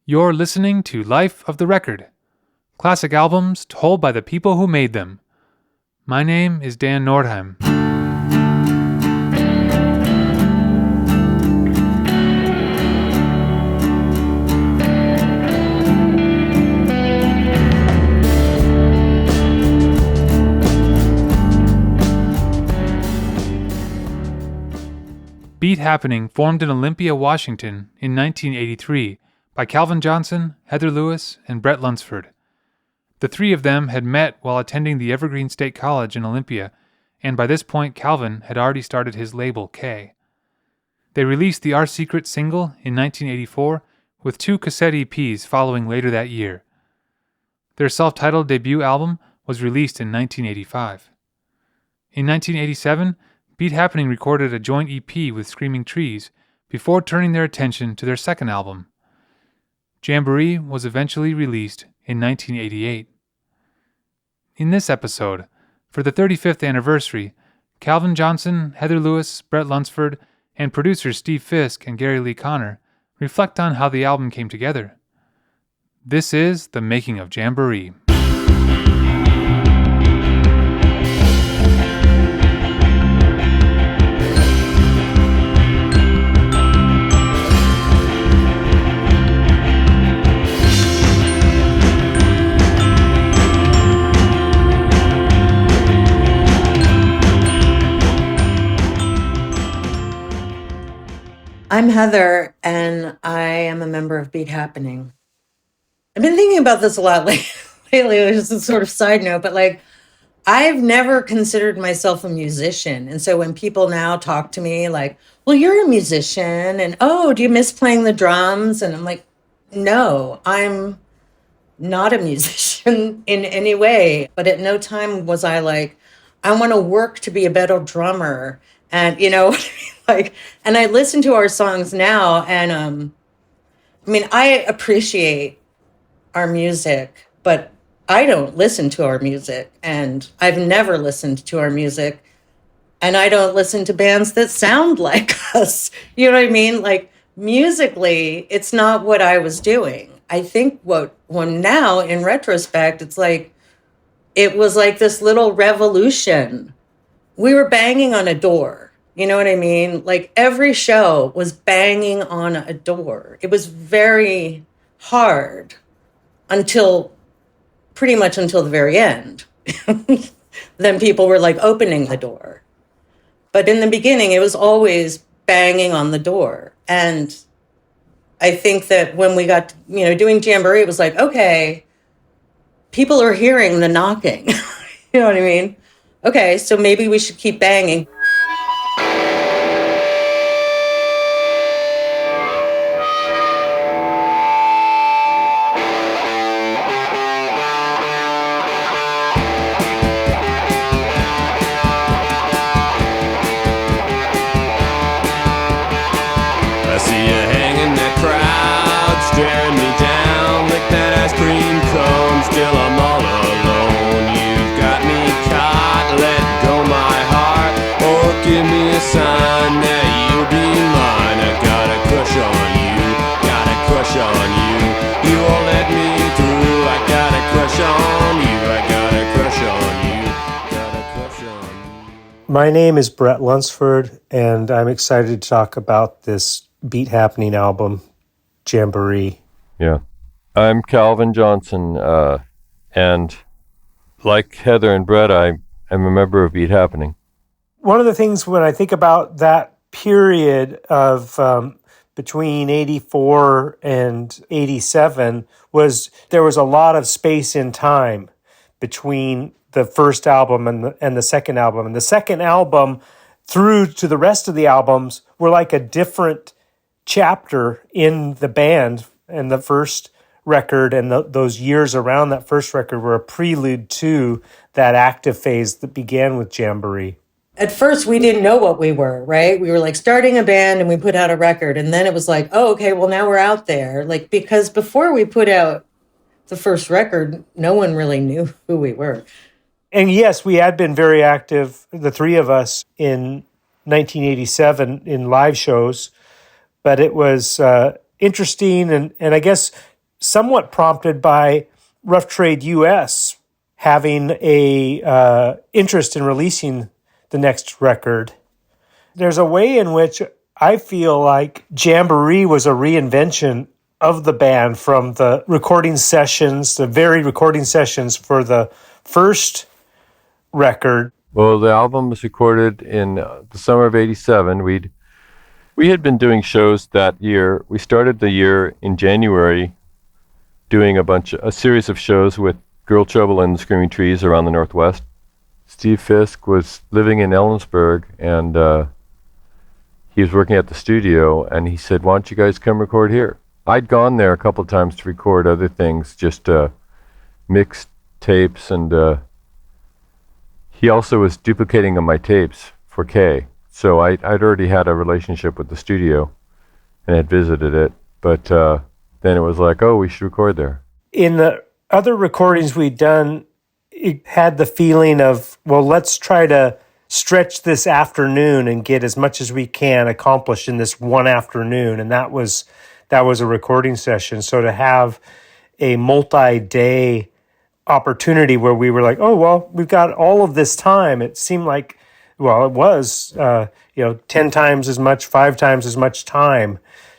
You're listening to Life of the Record, classic albums told by the people who made them. My name is Dan Nordheim. Beat Happening formed in Olympia, Washington in 1983 by Calvin Johnson, Heather Lewis, and Bret Lunsford. The three of them had met while attending the Evergreen State College in Olympia, and by this point Calvin had already started his label K. They released the Our Secret single in 1984 with 2 cassette EPs following later that year. Their self-titled debut album was released in 1985. In 1987, Beat Happening recorded a joint EP with Screaming Trees before turning their attention to their second album. JAMBOREE was eventually released in 1988. In this episode, for the 35th anniversary, Calvin Johnson, Heather Lewis, Bret Lunsford, and producers Steve Fisk and Gary Lee Conner reflect on how the album came together. This is The Making of JAMBOREE. I'm Heather, and I am a member of Beat Happening. I've been thinking about this a lot lately. It's just a sort of side note, but I've never considered myself a musician. And so when people now talk to me well, you're a musician, and oh, do you miss playing the drums? And I'm like, no, I'm not a musician in any way. But at no time was I I want to work to be a better drummer. And and I listen to our songs now, and I appreciate our music, but I don't listen to our music, and I've never listened to our music, and I don't listen to bands that sound like us. You know what I mean? Musically, it's not what I was doing. I think now in retrospect, it's it was this little revolution. We were banging on a door. You know what I mean? Every show was banging on a door. It was very hard pretty much until the very end. Then people were opening the door. But in the beginning, it was always banging on the door. And I think that when we got, doing Jamboree, it was okay, people are hearing the knocking. You know what I mean? Okay, so maybe we should keep banging. My name is Bret Lunsford, and I'm excited to talk about this Beat Happening album, Jamboree. Yeah. I'm Calvin Johnson, and like Heather and Bret, I'm a member of Beat Happening. One of the things when I think about that period of between 84 and 87 was there was a lot of space in time between the first album and the second album. And the second album through to the rest of the albums were a different chapter in the band. And the first record and those years around that first record were a prelude to that active phase that began with Jamboree. At first, we didn't know what we were, right? We were starting a band and we put out a record. And then it was oh, okay, well, now we're out there. Because before we put out the first record, no one really knew who we were. And yes, we had been very active, the three of us, in 1987 in live shows, but it was interesting and I guess somewhat prompted by Rough Trade US having a interest in releasing the next record. There's a way in which I feel like Jamboree was a reinvention of the band from the recording sessions, the varied recording sessions for the first record. Well, the album was recorded in the summer of '87. We had been doing shows that year. We started the year in January doing a series of shows with Girl Trouble and the Screaming Trees around the Northwest. Steve Fisk was living in Ellensburg, and he was working at the studio, and he said, "Why don't you guys come record here?" I'd gone there a couple of times to record other things, just mixed tapes, and he also was duplicating of my tapes for Kay. So I'd already had a relationship with the studio and had visited it, but then it was like, oh, we should record there. In the other recordings we'd done, it had the feeling of, well, let's try to stretch this afternoon and get as much as we can accomplished in this one afternoon. And that was a recording session. So to have a multi-day opportunity where we were like, oh, well, we've got all of this time. It seemed like, well, it was, 10 times as much, 5 times as much time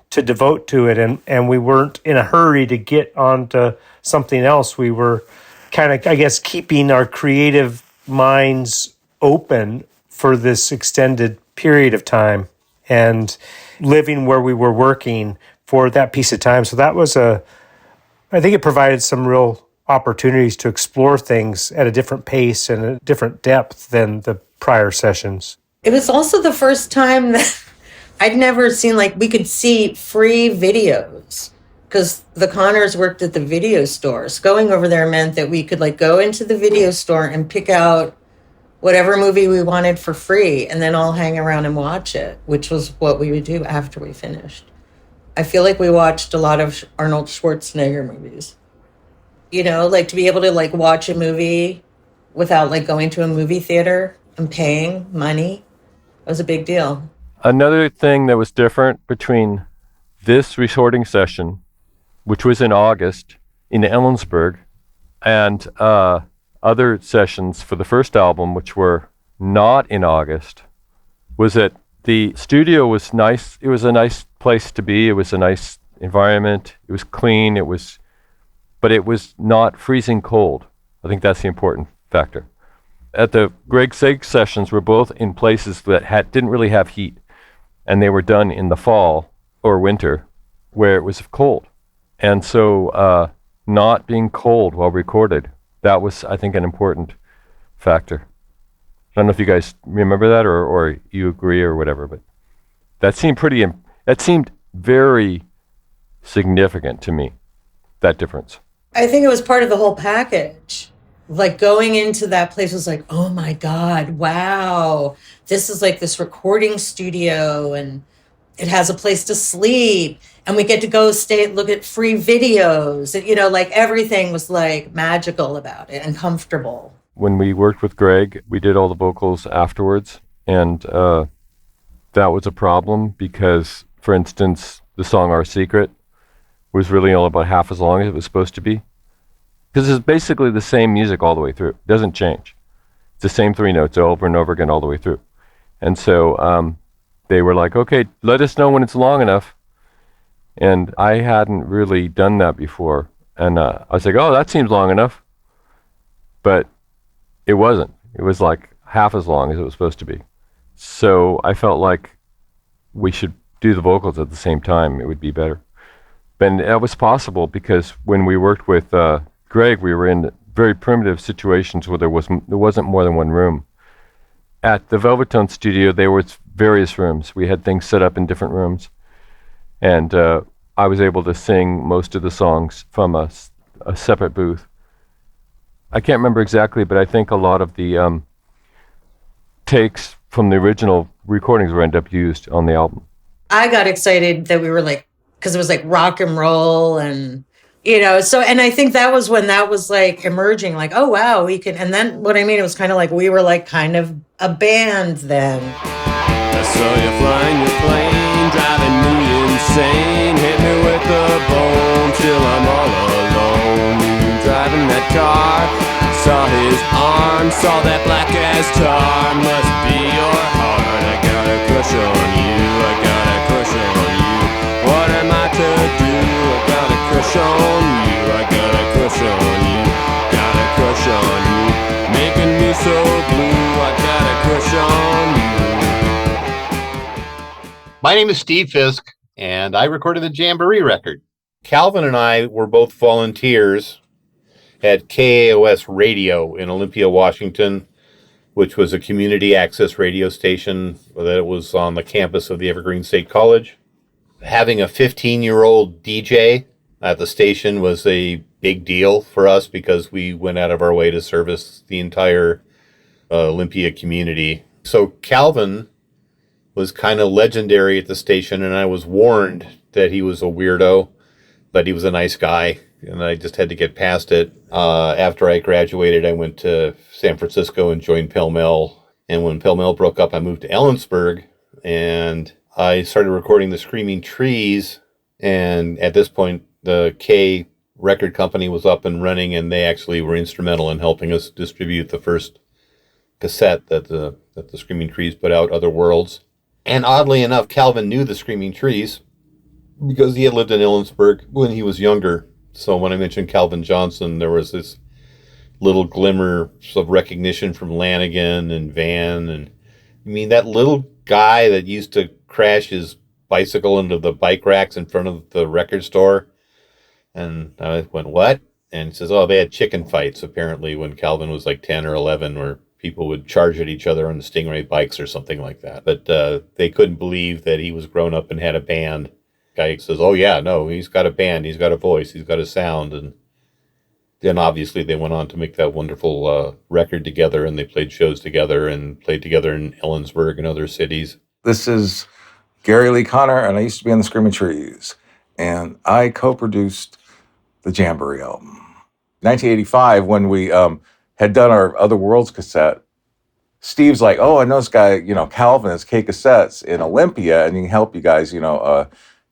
to devote to it. And we weren't in a hurry to get onto something else. We were kind of, I guess, keeping our creative minds open for this extended period of time and living where we were working for that piece of time. So that was I think it provided some real opportunities to explore things at a different pace and a different depth than the prior sessions. It was also the first time that I'd never seen, like, we could see free videos because the Connors worked at the video stores. Going over there meant that we could, like, go into the video store and pick out whatever movie we wanted for free and then all hang around and watch it, which was what we would do after we finished. I feel like we watched a lot of Arnold Schwarzenegger movies. You know, like, to be able to, like, watch a movie without, like, going to a movie theater and paying money was a big deal. Another thing that was different between this recording session, which was in August in Ellensburg, and other sessions for the first album, which were not in August, was that the studio was nice. It was a nice place to be. It was a nice environment. It was clean. But it was not freezing cold. I think that's the important factor. At the Greg Sage sessions were both in places that didn't really have heat, and they were done in the fall or winter where it was cold. And so not being cold while recorded, that was, I think, an important factor. I don't know if you guys remember that or you agree or whatever, but that seemed very significant to me, that difference. I think it was part of the whole package. Like, going into that place was like, oh my God, wow. This is like this recording studio and it has a place to sleep and we get to go look at free videos. And, you know, like, everything was like magical about it and comfortable. When we worked with Greg, we did all the vocals afterwards, and that was a problem because, for instance, the song Our Secret was really only about half as long as it was supposed to be. Because it's basically the same music all the way through. It doesn't change. It's the same 3 notes over and over again all the way through. And so they were like, okay, let us know when it's long enough. And I hadn't really done that before. And I was like, oh, that seems long enough. But it wasn't. It was like half as long as it was supposed to be. So I felt like we should do the vocals at the same time. It would be better. And that was possible because when we worked with Greg, we were in very primitive situations where there wasn't more than one room. At the Velvetone studio, there was various rooms. We had things set up in different rooms. And I was able to sing most of the songs from a separate booth. I can't remember exactly, but I think a lot of the takes from the original recordings were ended up used on the album. I got excited that we were like, because it was like rock and roll and, you know, so, and I think that was when that was like emerging, like, oh, wow, we can. And then what I mean, it was kind of like we were like kind of a band then. I saw you flying your plane, driving me insane, hit me with the bone till I'm all car. Saw his arm, saw that black as tar. Must be your heart. I got a crush on you, I got a crush on you. What am I to do? I got a crush on you, I got a crush on you. Got a crush on you, making me so blue. I got a crush on you. My name is Steve Fisk, and I recorded the Jamboree record. Calvin and I were both volunteers at KAOS Radio in Olympia, Washington, which was a community access radio station that was on the campus of the Evergreen State College. Having a 15-year-old DJ at the station was a big deal for us because we went out of our way to service the entire Olympia community. So Calvin was kind of legendary at the station, and I was warned that he was a weirdo, but he was a nice guy, and I just had to get past it. After I graduated, I went to San Francisco and joined Pell Mell, and when Pell Mell broke up, I moved to Ellensburg, and I started recording the Screaming Trees, and at this point, the K record company was up and running, and they actually were instrumental in helping us distribute the first cassette that the Screaming Trees put out, Other Worlds. And oddly enough, Calvin knew the Screaming Trees because he had lived in Ellensburg when he was younger. So when I mentioned Calvin Johnson, there was this little glimmer of recognition from Lanigan and Van. And I mean, that little guy that used to crash his bicycle into the bike racks in front of the record store. And I went, what? And he says, oh, they had chicken fights apparently when Calvin was like 10 or 11, where people would charge at each other on the Stingray bikes or something like that. But they couldn't believe that he was grown up and had a band. Guy says, oh yeah, no, he's got a band, he's got a voice, he's got a sound. And then obviously they went on to make that wonderful record together, and they played shows together and played together in Ellensburg and other cities. This is Gary Lee Conner, and I used to be in the Screaming Trees. And I co-produced the Jamboree album. 1985, when we had done our Other Worlds cassette, Steve's like, oh, I know this guy, Calvin has K Cassettes in Olympia, and he can help you guys,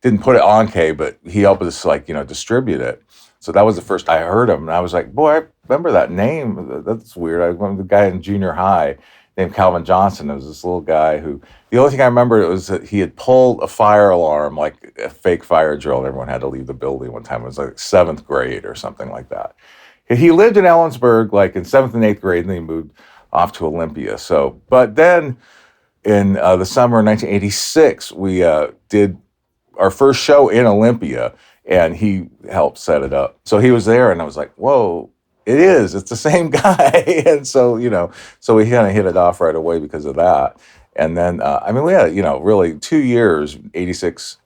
didn't put it on K, but he helped us, distribute it. So that was the first I heard him, and I was like, boy, I remember that name. That's weird. I remember the guy in junior high named Calvin Johnson. It was this little guy who, the only thing I remember was that he had pulled a fire alarm, like a fake fire drill, and everyone had to leave the building one time. It was like 7th grade or something like that. He lived in Ellensburg, like in 7th and 8th grade, and then he moved off to Olympia. So, but then in the summer of 1986, we did our first show in Olympia, and he helped set it up. So he was there, and I was like, whoa, it's the same guy. And so, so we kind of hit it off right away because of that. And then, we had, really 2 years, 86,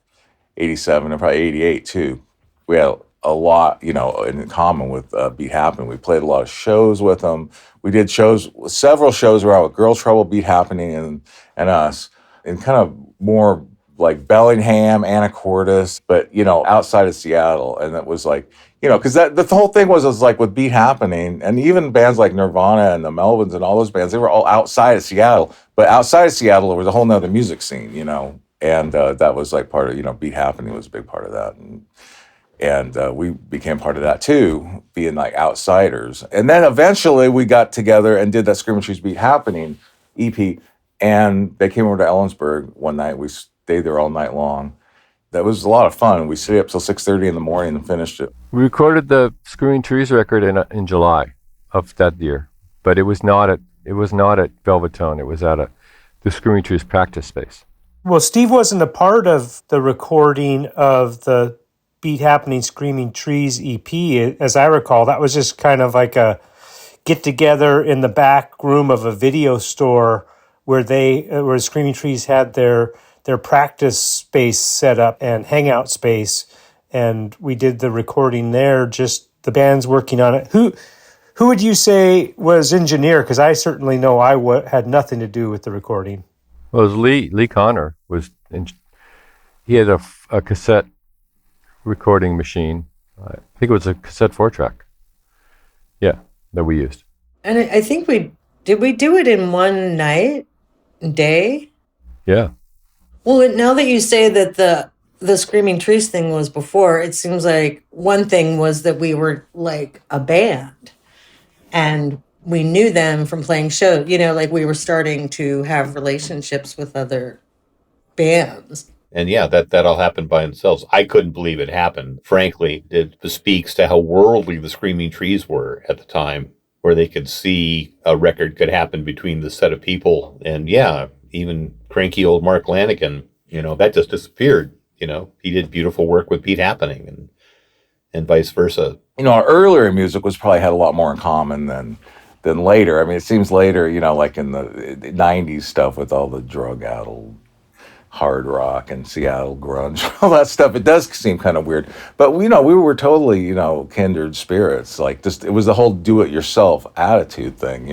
87, and probably 88 too. We had a lot, in common with Beat Happening. We played a lot of shows with them. We did several shows around with Girl Trouble, Beat Happening, and us, and kind of more like Bellingham, Anacortes, but, outside of Seattle. And that was like, because the whole thing was like with Beat Happening, and even bands like Nirvana and the Melvins and all those bands, they were all outside of Seattle. But outside of Seattle, there was a whole nother music scene, and that was like part of, Beat Happening was a big part of that. And we became part of that too, being like outsiders. And then eventually we got together and did that Screaming Trees Beat Happening EP, and they came over to Ellensburg one night. We stayed there all night long. That was a lot of fun. We stayed up till 6:30 in the morning and finished it. We recorded the Screaming Trees record in July of that year, but it was not at Velvetone. It was at the Screaming Trees practice space. Well, Steve wasn't a part of the recording of the Beat Happening Screaming Trees EP, as I recall. That was just kind of like a get-together in the back room of a video store where Screaming Trees had their practice space set up and hangout space, and we did the recording there, just the band's working on it. Who would you say was engineer? Because I certainly know had nothing to do with the recording. Well, it was Lee Conner. He had a cassette recording machine. I think it was a cassette 4-track. Yeah, that we used. And I think we do it in one day? Yeah. Well, now that you say that the Screaming Trees thing was before, it seems like one thing was that we were like a band. And we knew them from playing shows, like we were starting to have relationships with other bands. And yeah, that all happened by themselves. I couldn't believe it happened. Frankly, it speaks to how worldly the Screaming Trees were at the time, where they could see a record could happen between the set of people. And yeah, even cranky old Mark Lanigan, that just disappeared. He did beautiful work with Pete Happening and vice versa. Our earlier music was probably had a lot more in common than later. I mean, it seems later, like in the 90s stuff with all the drug-addled hard rock and Seattle grunge, all that stuff, it does seem kind of weird. But we were totally, kindred spirits. Like, just it was the whole do-it-yourself attitude thing,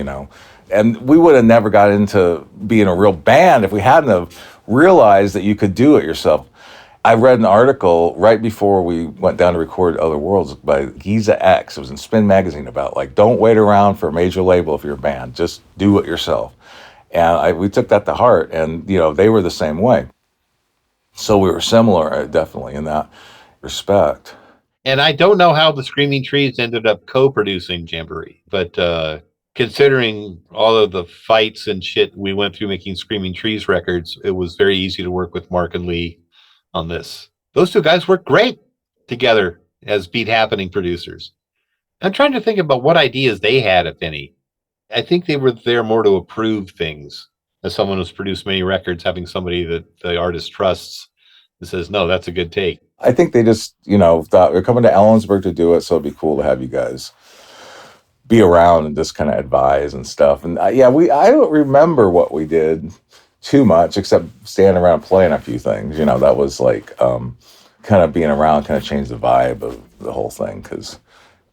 And we would have never got into being a real band if we hadn't have realized that you could do it yourself. I read an article right before we went down to record Other Worlds by Giza X. It was in Spin Magazine about, like, don't wait around for a major label if you're a band. Just do it yourself. And we took that to heart, and, they were the same way. So we were similar, definitely, in that respect. And I don't know how the Screaming Trees ended up co-producing Jamboree, but considering all of the fights and shit we went through making Screaming Trees records, it was very easy to work with Mark and Lee on this. Those two guys worked great together as Beat Happening producers. I'm trying to think about what ideas they had, if any. I think they were there more to approve things. As someone who's produced many records, having somebody that the artist trusts and says, no, that's a good take. I think they just, thought we're coming to Ellensburg to do it, so it'd be cool to have you guys be around and just kind of advise and stuff. And I don't remember what we did too much, except standing around playing a few things. That was like kind of being around kind of changed the vibe of the whole thing, because,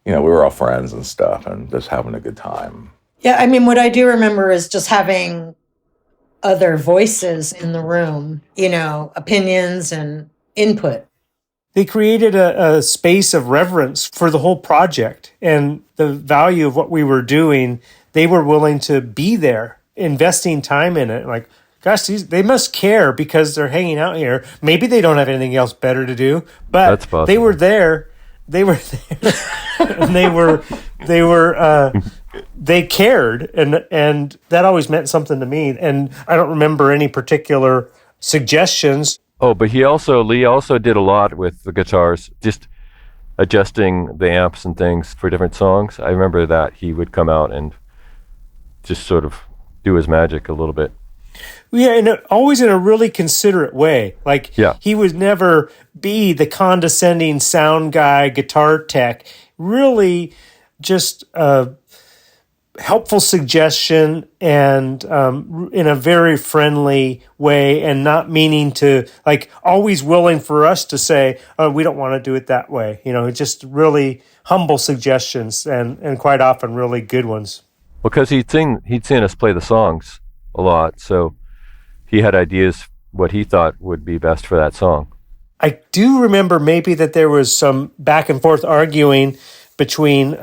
we were all friends and stuff and just having a good time. Yeah, I mean, what I do remember is just having other voices in the room, opinions and input. They created a space of reverence for the whole project and the value of what we were doing. They were willing to be there, investing time in it. Like, gosh, they must care because they're hanging out here. Maybe they don't have anything else better to do, but they were there. They were there, and they cared, and that always meant something to me. And I don't remember any particular suggestions. Oh, but Lee also did a lot with the guitars, just adjusting the amps and things for different songs. I remember that he would come out and just sort of do his magic a little bit. Yeah, and always in a really considerate way. Like, he would never be the condescending sound guy, guitar tech. Really just a helpful suggestion and in a very friendly way, and not meaning to, like, always willing for us to say, oh, we don't want to do it that way. Just really humble suggestions and quite often really good ones. Because he'd seen us play the songs a lot, so he had ideas what he thought would be best for that song. I do remember maybe that there was some back and forth arguing between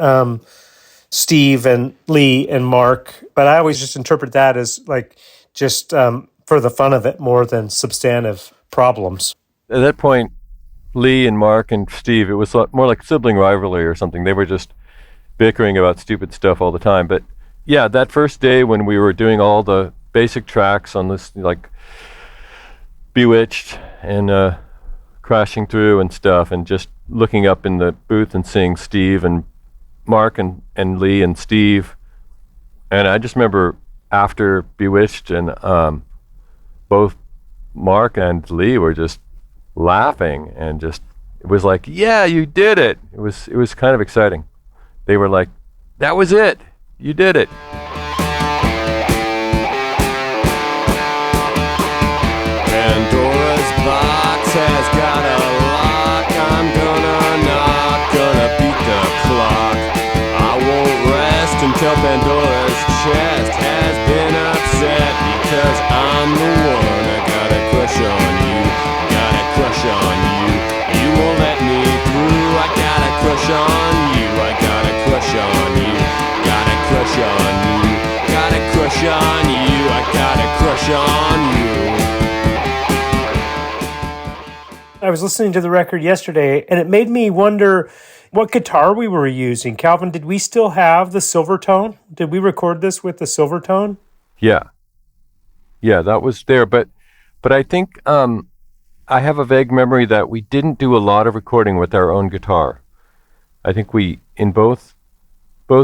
Steve and Lee and Mark, but I always just interpret that as like just for the fun of it more than substantive problems. At that point, Lee and Mark and Steve, it was more like sibling rivalry or something. They were just bickering about stupid stuff all the time. But yeah, that first day when we were doing all the basic tracks on this, like Bewitched and Crashing Through and stuff, and just looking up in the booth and seeing Steve and Mark and Lee and Steve. And I just remember after Bewitched, and both Mark and Lee were just laughing, and just, it was like, yeah, you did it. It was kind of exciting. They were like, that was it. You did it. Pandora's box has got a lock. I'm gonna beat the clock. I won't rest until Pandora's chest has been upset, because I'm the one. I got a crush on you, got a crush on you. You won't let me through. I got a crush on you, I got a crush on you, got a crush on you, got a crush on you, I got a crush on you. I was listening to the record yesterday, and it made me wonder what guitar we were using. Calvin, did we still have the Silvertone? Did we record this with the Silvertone? Yeah. Yeah, that was there. But I think I have a vague memory that we didn't do a lot of recording with our own guitar. I think we, in both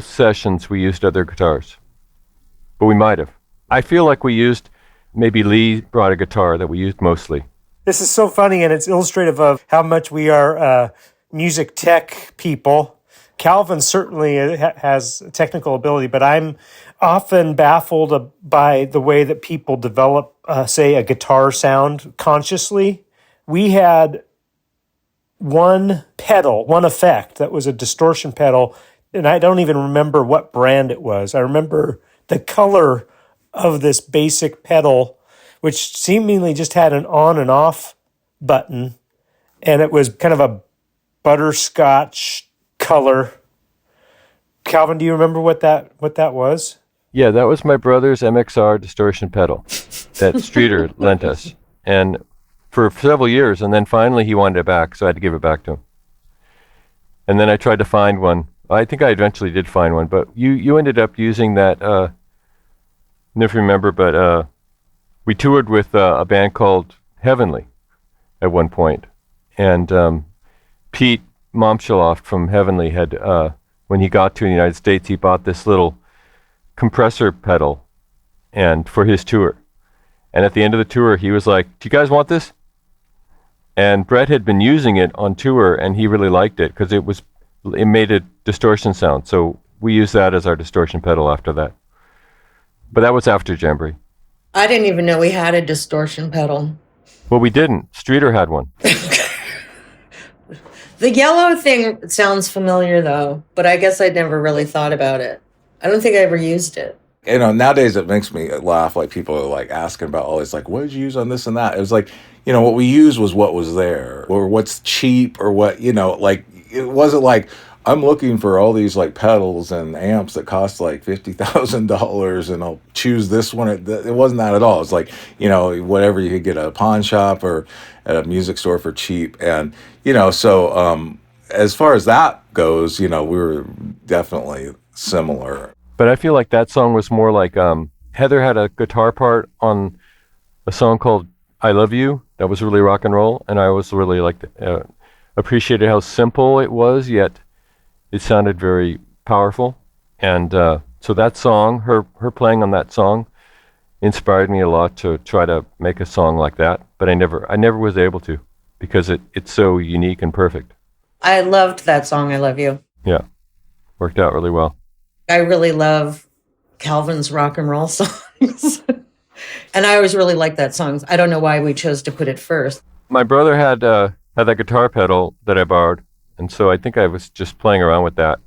sessions, we used other guitars. But we might have. I feel like we used, maybe Lee brought a guitar that we used mostly. This is so funny, and it's illustrative of how much we are music tech people. Calvin certainly has technical ability, but I'm often baffled by the way that people develop, say, a guitar sound consciously. We had one pedal, one effect that was a distortion pedal, and I don't even remember what brand it was. I remember the color of this basic pedal, which seemingly just had an on and off button, and it was kind of a butterscotch color. Calvin, do you remember what that was? Yeah, that was my brother's MXR distortion pedal that Streeter lent us, and for several years, and then finally he wanted it back, so I had to give it back to him. And then I tried to find one. I think I eventually did find one, but you ended up using that. If you remember, but we toured with a band called Heavenly at one point, and Pete Momsheloff from Heavenly had, when he got to the United States, he bought this little compressor pedal, and for his tour. And at the end of the tour, he was like, "Do you guys want this?" And Bret had been using it on tour, and he really liked it because it made a distortion sound. So we used that as our distortion pedal after that. But that was after Jamboree. I didn't even know we had a distortion pedal. Well, we didn't. Streeter had one. The yellow thing sounds familiar, though, but I guess I never really thought about it. I don't think I ever used it. You know, nowadays it makes me laugh. Like, people are like asking about all this, like, what did you use on this and that? It was like, you know, what we used was what was there, or what's cheap, or what, you know, like, it wasn't like, I'm looking for all these like pedals and amps that cost like $50,000 and I'll choose this one. It wasn't that at all. It's like, you know, whatever you could get at a pawn shop or at a music store for cheap. And, you know, so as far as that goes, you know, we were definitely similar. But I feel like that song was more like, Heather had a guitar part on a song called I Love You that was really rock and roll, and I always really liked appreciated how simple it was, yet it sounded very powerful. And so that song, her playing on that song, inspired me a lot to try to make a song like that. But I never was able to, because it's so unique and perfect. I loved that song, I Love You. Yeah, worked out really well. I really love Calvin's rock and roll songs. And I always really liked that song. I don't know why we chose to put it first. My brother had that guitar pedal that I borrowed, and so I think I was just playing around with that.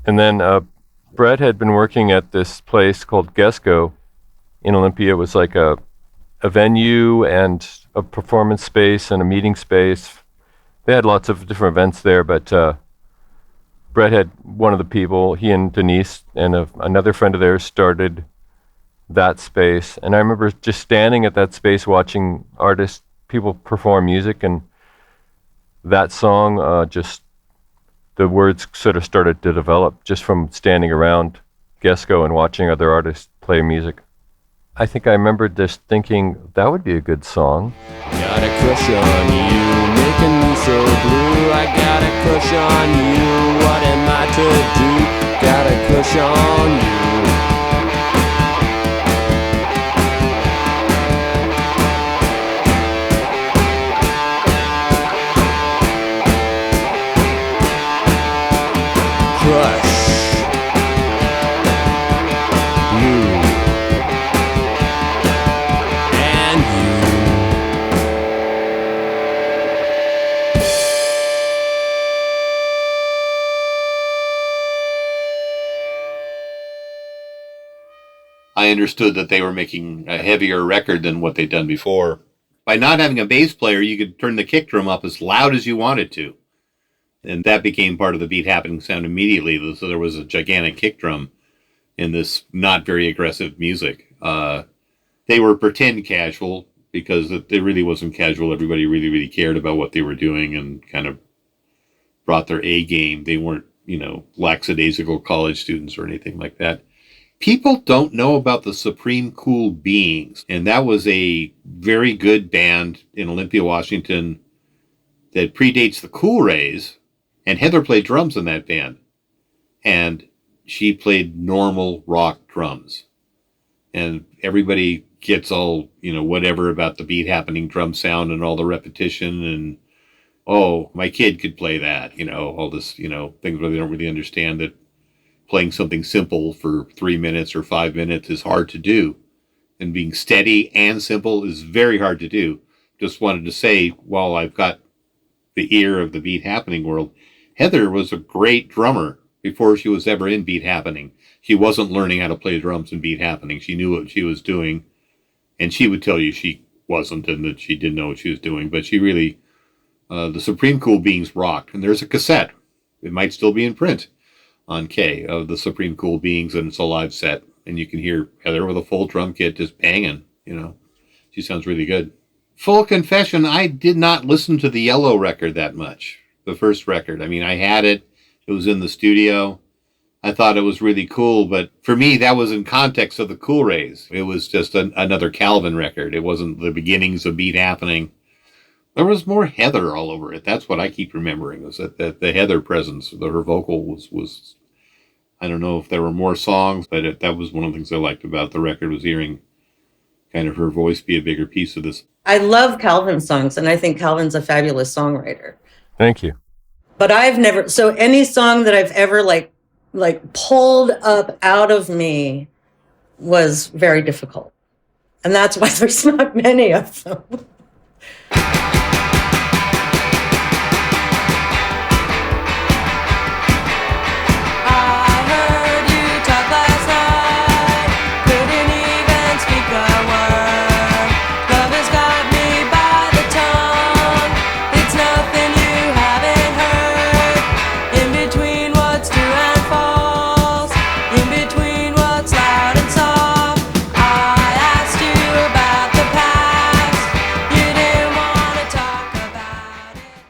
And then Bret had been working at this place called Gesco in Olympia. It was like a venue and a performance space and a meeting space. They had lots of different events there, but Bret had one of the people, he and Denise and another friend of theirs started that space. And I remember just standing at that space watching people perform music, and that song, just the words sort of started to develop just from standing around Gesco and watching other artists play music. I think I remember just thinking, that would be a good song. Got a crush on you, making me so blue. I got a crush on you, what am I to do? Got a crush on you. Crush. You. And you. I understood that they were making a heavier record than what they'd done before. By not having a bass player, you could turn the kick drum up as loud as you wanted to. And that became part of the Beat Happening sound immediately. So there was a gigantic kick drum in this not very aggressive music. They were pretend casual because it really wasn't casual. Everybody really, really cared about what they were doing and kind of brought their A game. They weren't, lackadaisical college students or anything like that. People don't know about the Supreme Cool Beings, and that was a very good band in Olympia, Washington that predates the Cool Rays, and Heather played drums in that band, and she played normal rock drums, and everybody gets all, whatever about the beat happening drum sound and all the repetition and, oh, my kid could play that, all this, things where they don't really understand that playing something simple for 3 minutes or 5 minutes is hard to do. And being steady and simple is very hard to do. Just wanted to say, while I've got the ear of the beat happening world, Heather was a great drummer before she was ever in beat happening. She wasn't learning how to play drums in beat happening. She knew what she was doing, and she would tell you she wasn't and that she didn't know what she was doing. But she really, the Supreme Cool Beings rocked. And there's a cassette. It might still be in print on K of the Supreme Cool Beings, and it's a live set. And you can hear Heather with a full drum kit just banging, She sounds really good. Full confession, I did not listen to the Yellow record that much, the first record. I mean, I had it. It was in the studio. I thought it was really cool, but for me, that was in context of the Cool Rays. It was just another Calvin record. It wasn't the beginnings of beat happening. There was more Heather all over it. That's what I keep remembering, was that the Heather presence, her vocal was, I don't know if there were more songs, but that was one of the things I liked about the record, was hearing kind of her voice be a bigger piece of this. I love Calvin songs, and I think Calvin's a fabulous songwriter. Thank you. But I've never, so any song that I've ever like pulled up out of me was very difficult. And that's why there's not many of them.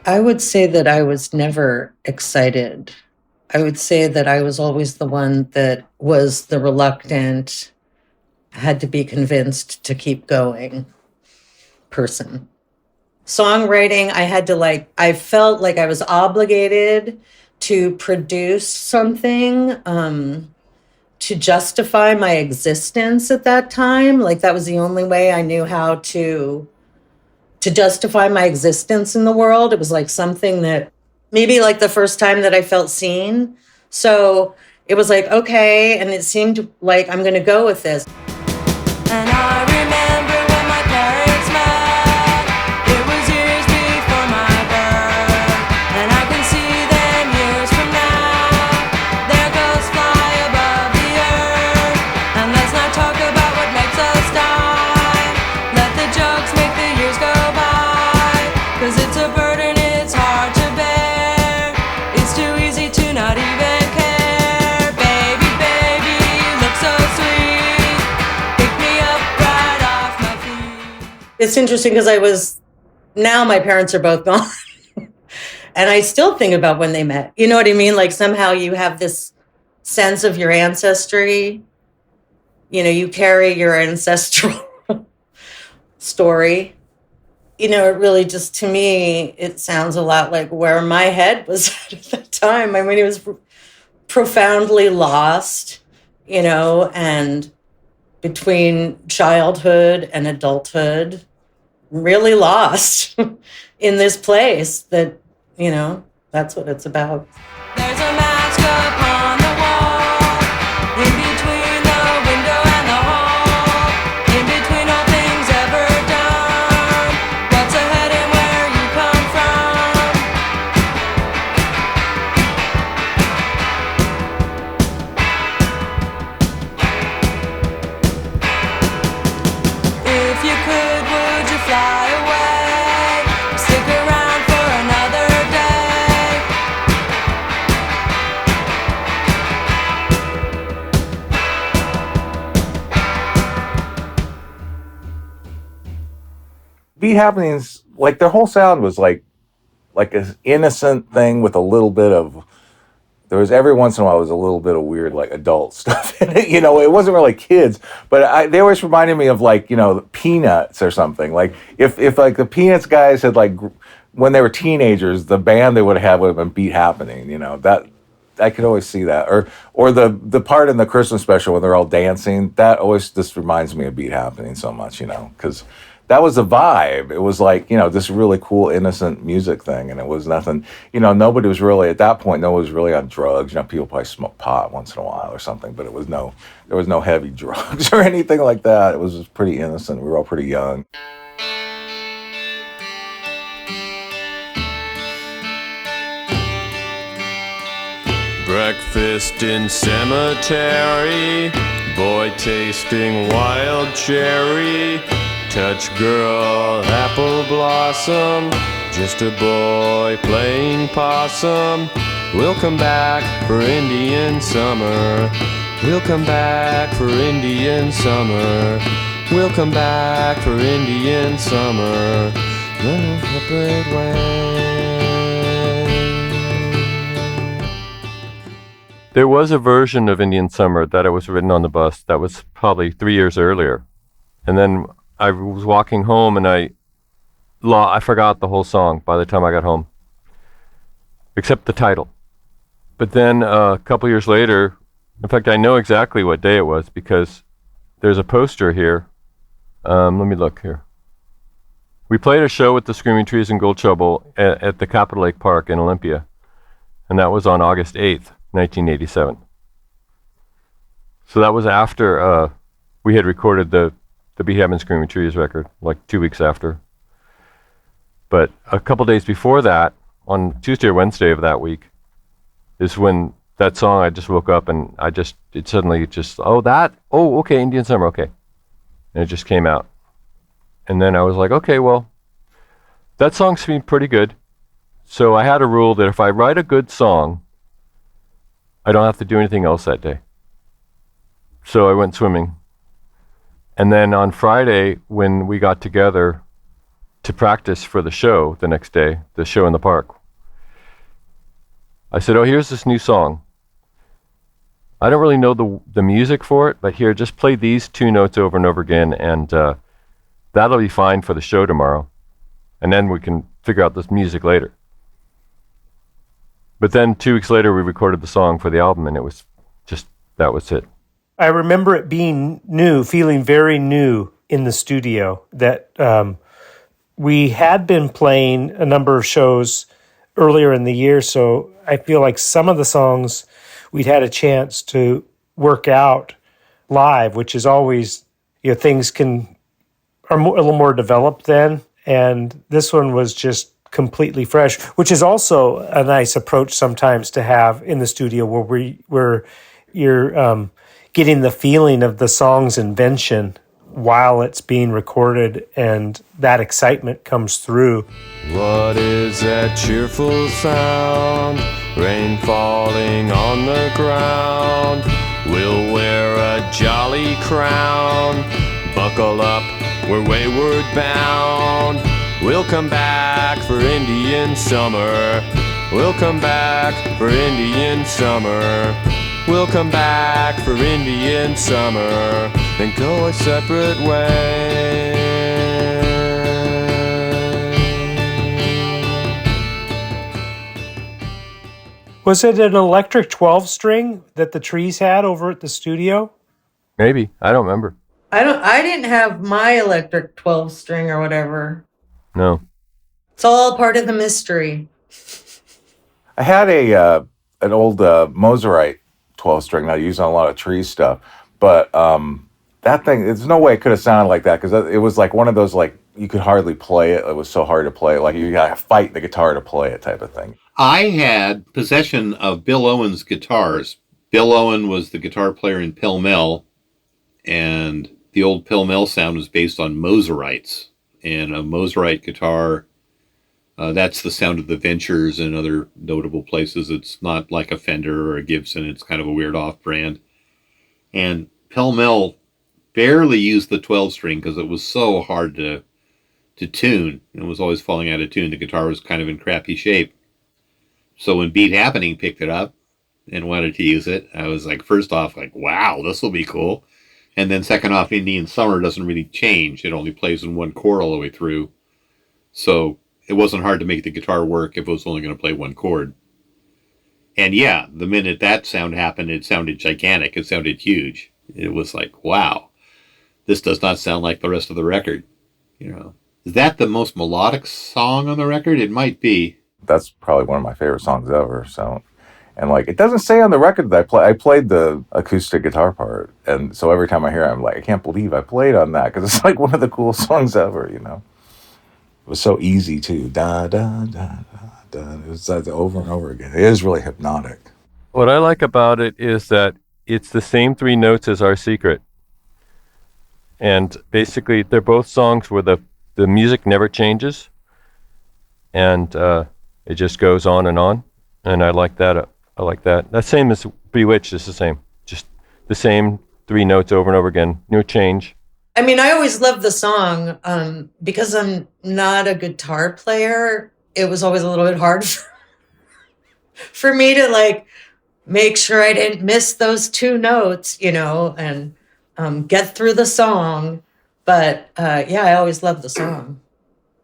I would say that I was never excited. I would say that I was always the one that was the reluctant, had to be convinced to keep going person. Songwriting, I felt like I was obligated to produce something to justify my existence at that time. Like that was the only way I knew how to justify my existence in the world. It was like something that maybe like the first time that I felt seen. So it was like, okay. And it seemed like I'm going to go with this. And I remember when my parents met, it was years before my birth. And I can see them years from now. Their ghosts fly above the earth. And let's not talk about what makes us die. Let the jokes make the years go by. 'Cause it's a burden, it's hard to bear. It's too easy to not even care. Baby, baby, you look so sweet. Pick me up right off my feet. It's interesting because now my parents are both gone. And I still think about when they met. You know what I mean? Like somehow you have this sense of your ancestry. You carry your ancestral story. It really just, to me, it sounds a lot like where my head was at that time. I mean, it was profoundly lost, and between childhood and adulthood, really lost in this place that, that's what it's about. There's a mask upon the wall, in between the window and the hall, in between all things ever done. What's ahead and where you come from? If you could, would you fly away? Stick around for another day. Beat Happenings, like their whole sound was like like an innocent thing with a little bit of. There was every once in a while was a little bit of weird like adult stuff in it. It wasn't really kids, but they always reminded me of like the Peanuts or something. Like if like the Peanuts guys had like when they were teenagers, the band they would have been Beat Happening. That I could always see that, or the part in the Christmas special when they're all dancing. That always just reminds me of Beat Happening so much, because that was the vibe. It was like this really cool innocent music thing, and it was nothing. Nobody was really at that point. Nobody was really on drugs. People probably smoked pot once in a while or something, but there was no heavy drugs or anything like that. It was just pretty innocent. We were all pretty young. Breakfast in cemetery, boy tasting wild cherry, touch girl apple blossom, just a boy playing possum. We'll come back for Indian summer, we'll come back for Indian summer, we'll come back for Indian summer, the separate way. There was a version of Indian Summer that it was written on the bus that was probably 3 years earlier. And then I was walking home and I forgot the whole song by the time I got home, except the title. But then a couple years later, in fact, I know exactly what day it was because there's a poster here. Let me look here. We played a show with the Screaming Trees and Gold Shovel at the Capitol Lake Park in Olympia, and that was on August 8th. 1987. So that was after we had recorded the Beat Happening Screaming Trees record, like 2 weeks after. But a couple days before that, on Tuesday or Wednesday of that week, is when that song, I just woke up and it suddenly just, okay, Indian Summer, okay. And it just came out. And then I was like, okay, well, that song seemed pretty good. So I had a rule that if I write a good song, I don't have to do anything else that day. So I went swimming. And then on Friday, when we got together to practice for the show the next day, the show in the park, I said, here's this new song. I don't really know the music for it, but here, just play these 2 notes over and over again, and that'll be fine for the show tomorrow. And then we can figure out this music later. But then 2 weeks later, we recorded the song for the album, and it was just, that was it. I remember it being new, feeling very new in the studio, that we had been playing a number of shows earlier in the year, so I feel like some of the songs we'd had a chance to work out live, which is always, things are a little more developed then, and this one was just completely fresh, which is also a nice approach sometimes to have in the studio where you're getting the feeling of the song's invention while it's being recorded, and that excitement comes through. What is that cheerful sound? Rain falling on the ground. We'll wear a jolly crown. Buckle up, we're wayward bound. We'll come back for Indian summer. We'll come back for Indian summer. We'll come back for Indian summer, then go a separate way. Was it an electric 12-string that the Trees had over at the studio? Maybe. I don't remember. I didn't have my electric 12-string or whatever. No. It's all part of the mystery. I had an old Moserite 12-string that I used on a lot of Tree stuff, but that thing, there's no way it could have sounded like that, because it was like one of those, like, you could hardly play it. It was so hard to play it. Like, you got to fight the guitar to play it type of thing. I had possession of Bill Owen's guitars. Bill Owen was the guitar player in Pell Mell, and the old Pell Mell sound was based on Moserites. And a Moserite guitar, that's the sound of the Ventures and other notable places. It's not like a Fender or a Gibson. It's kind of a weird off-brand. And Pell Mell barely used the 12-string because it was so hard to to tune. It was always falling out of tune. The guitar was kind of in crappy shape. So when Beat Happening picked it up and wanted to use it, I was like, first off, like, wow, this will be cool. And then second off, Indian Summer doesn't really change. It only plays in one chord all the way through. So it wasn't hard to make the guitar work if it was only going to play one chord. And yeah, the minute that sound happened, it sounded gigantic. It sounded huge. It was like, wow, this does not sound like the rest of the record. Is that the most melodic song on the record? It might be. That's probably one of my favorite songs ever. So, and like, it doesn't say on the record that I played the acoustic guitar part. And so every time I hear it, I'm like, I can't believe I played on that, because it's like one of the coolest songs ever, It was so easy too. Da, da, da, da, da. It was like over and over again. It is really hypnotic. What I like about it is that it's the same 3 notes as Our Secret. And basically, they're both songs where the music never changes. And it just goes on. And I like that. I like that. That same as Bewitched is the same. Just the same 3 notes over and over again. No change. I mean, I always loved the song because I'm not a guitar player. It was always a little bit hard for me to like make sure I didn't miss those 2 notes, and get through the song. But yeah, I always loved the song.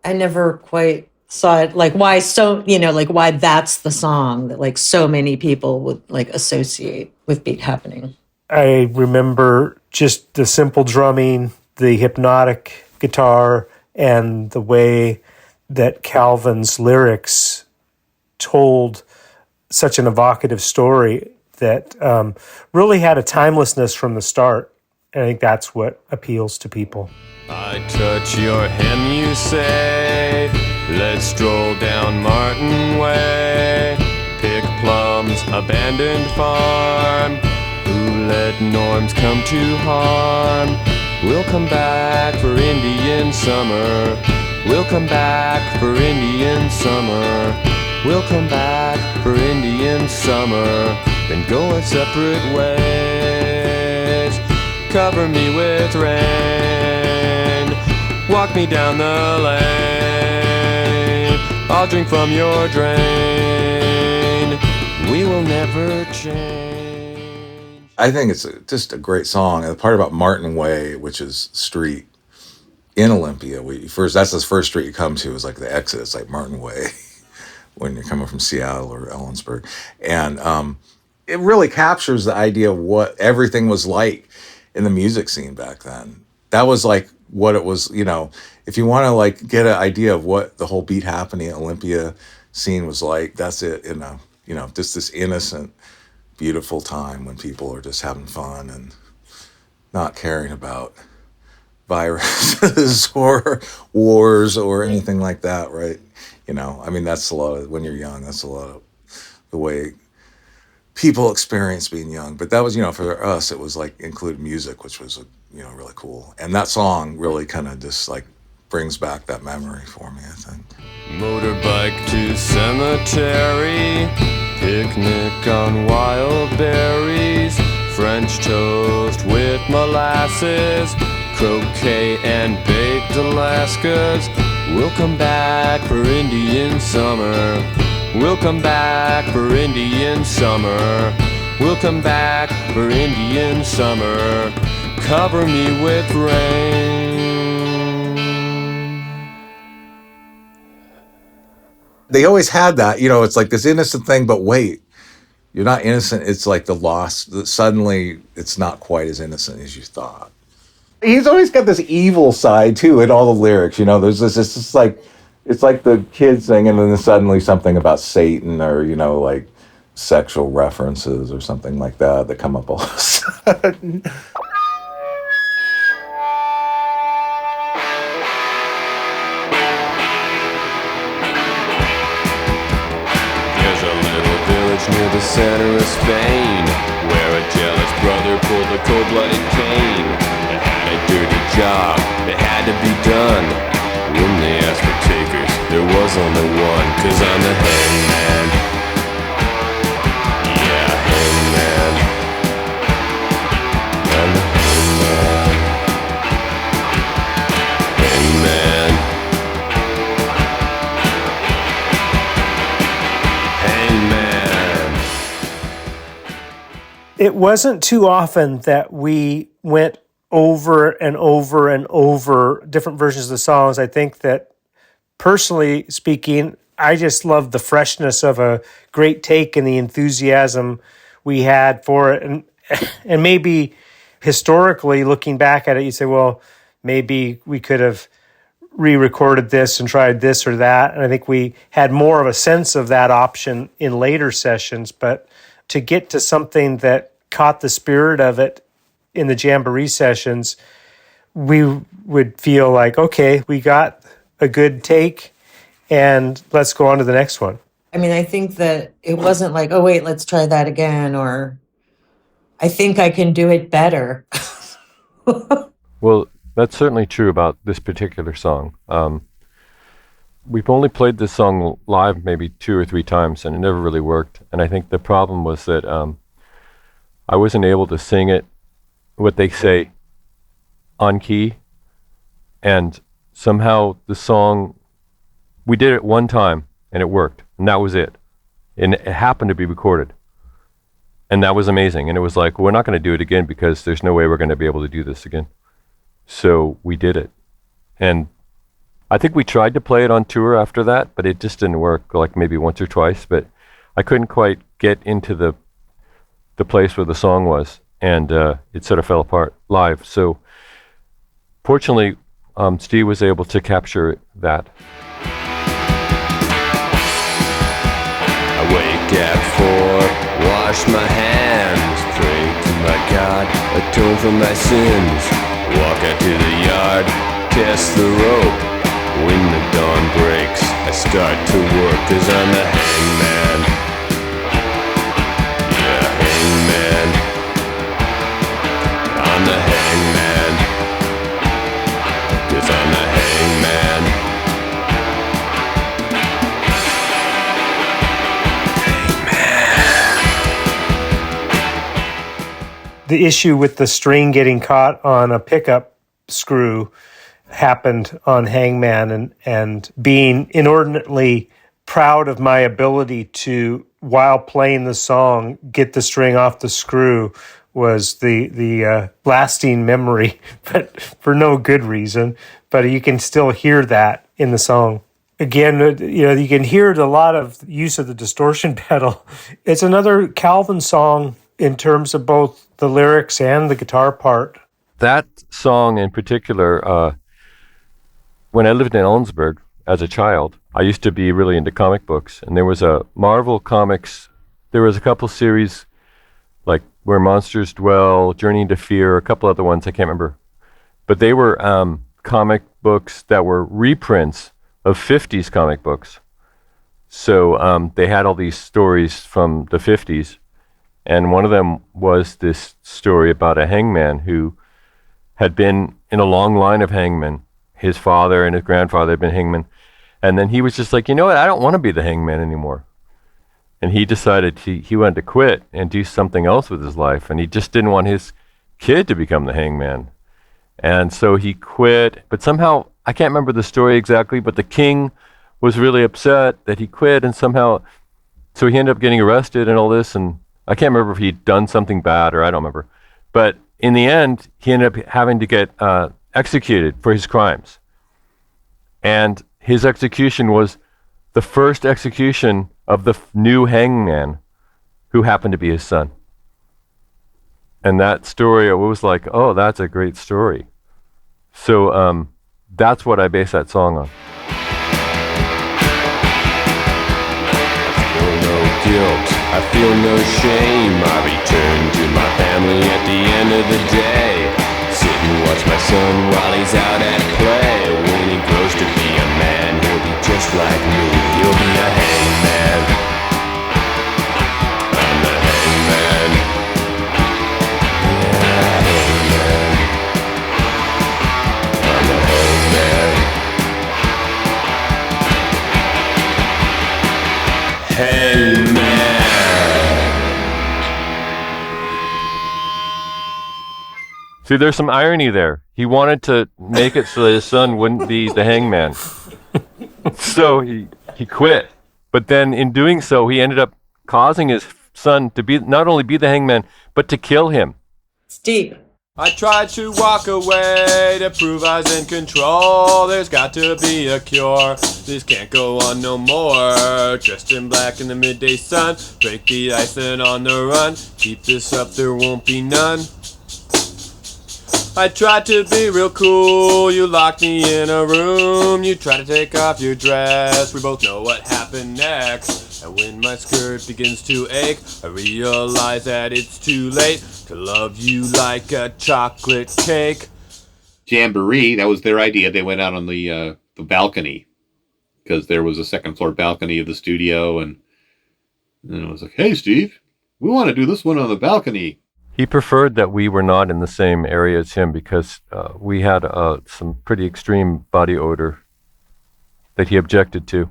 I never quite saw it like why why that's the song that like so many people would like associate with Beat Happening. I remember just the simple drumming, the hypnotic guitar, and the way that Calvin's lyrics told such an evocative story that really had a timelessness from the start. And I think that's what appeals to people. I touch your hem, you say. Let's stroll down Martin Way. Pick plums, abandoned farm. Who let norms come to harm? We'll come back for Indian summer. We'll come back for Indian summer. We'll come back for Indian summer. Then go our separate ways. Cover me with rain. Walk me down the lane. I'll drink from your drain. We will never change. I think it's just a great song. And the part about Martin Way, which is street in Olympia, that's the first street you come to, is like the exit. It's like Martin Way when you're coming from Seattle or Ellensburg. And it really captures the idea of what everything was like in the music scene back then. That was like what it was, if you want to like get an idea of what the whole Beat Happening Olympia scene was like, that's it, just this innocent, beautiful time when people are just having fun and not caring about viruses or wars or anything like that, right? That's a lot of, when you're young, that's a lot of the way people experience being young. But that was, for us, it was like included music, which was, really cool. And that song really kind of just like brings back that memory for me, I think. Motorbike to cemetery. Picnic on wild berries. French toast with molasses. Croquet and baked Alaskas. We'll come back for Indian summer. We'll come back for Indian summer. We'll come back for Indian summer. Cover me with rain. They always had that, it's like this innocent thing, but wait, you're not innocent. It's like the loss. Suddenly, it's not quite as innocent as you thought. He's always got this evil side too in all the lyrics. There's this. It's just like, it's like the kids singing, and then suddenly something about Satan or like sexual references or something like that come up all of a sudden. There's a little village near the center of Spain where a jealous brother pulled a cold-blooded cane. It had a dirty job, it had to be done. When they asked for takers, there was only one, 'cause I'm the hangman. Yeah, hangman. I'm the hangman. Hangman. It wasn't too often that we went over and over and over different versions of the songs. I think that, personally speaking, I just loved the freshness of a great take and the enthusiasm we had for it. And maybe historically, looking back at it, you say, well, maybe we could have re-recorded this and tried this or that. And I think we had more of a sense of that option in later sessions. But to get to something that caught the spirit of it in the Jamboree sessions, we would feel like, okay, we got a good take and let's go on to the next one. I mean, I think that it wasn't like, oh, wait, let's try that again, or I think I can do it better. Well, that's certainly true about this particular song. We've only played this song live maybe 2 or 3 times, and it never really worked. And I think the problem was that I wasn't able to sing it, what they say, on key. And somehow the song, we did it one time, and it worked, and that was it. And it happened to be recorded. And that was amazing. And it was like, we're not going to do it again because there's no way we're going to be able to do this again. So we did it. And I think we tried to play it on tour after that, but it just didn't work, like maybe once or twice. But I couldn't quite get into the place where the song was, and it sort of fell apart live. So fortunately, Steve was able to capture that. I wake at 4, wash my hands, pray to my God, atone for my sins, walk out to the yard, test the rope. When the dawn breaks, I start to work, 'cause I'm the hangman. Yeah, hangman. I'm the hangman. 'Cause I'm the hangman. The issue with the string getting caught on a pickup screw happened on Hangman, and being inordinately proud of my ability to, while playing the song, get the string off the screw was the lasting memory, but for no good reason. But you can still hear that in the song. Again, you can hear a lot of use of the distortion pedal. It's another Calvin song in terms of both the lyrics and the guitar part. That song in particular, when I lived in Ellensburg as a child, I used to be really into comic books, and there was a Marvel Comics, there was a couple series like Where Monsters Dwell, Journey into Fear, a couple other ones, I can't remember. But they were comic books that were reprints of 50s comic books. So they had all these stories from the 50s, and one of them was this story about a hangman who had been in a long line of hangmen. His father and his grandfather had been hangmen. And then he was just like, you know what, I don't want to be the hangman anymore. And he decided he wanted to quit and do something else with his life. And he just didn't want his kid to become the hangman. And so he quit. But somehow, I can't remember the story exactly, but the king was really upset that he quit. And somehow, so he ended up getting arrested and all this. And I can't remember if he'd done something bad or I don't remember. But in the end, he ended up having to get executed for his crimes. And his execution was the first execution of the new hangman, who happened to be his son. And that story, it was like, oh, that's a great story. So that's what I base that song on. I feel no guilt, I feel no shame. I return to my family at the end of the day. Sit and watch my son while he's out at play. When he grows to be a man, he'll be just like me. He'll be a hangman. I'm the hangman. Yeah, hangman. I'm the hangman. Hangman. See, there's some irony there. He wanted to make it so that his son wouldn't be the hangman. So he quit. But then in doing so, he ended up causing his son to be not only be the hangman, but to kill him. It's deep. I tried to walk away to prove I was in control. There's got to be a cure. This can't go on no more. Dressed in black in the midday sun. Break the ice and on the run. Keep this up, there won't be none. I tried to be real cool. You locked me in a room. You tried to take off your dress. We both know what happened next. And when my skirt begins to ache, I realize that it's too late to love you like a chocolate cake. Jamboree, that was their idea. They went out on the balcony because there was a second floor balcony of the studio, and then it was like, "Hey, Steve, we want to do this one on the balcony." He preferred that we were not in the same area as him because we had some pretty extreme body odor that he objected to.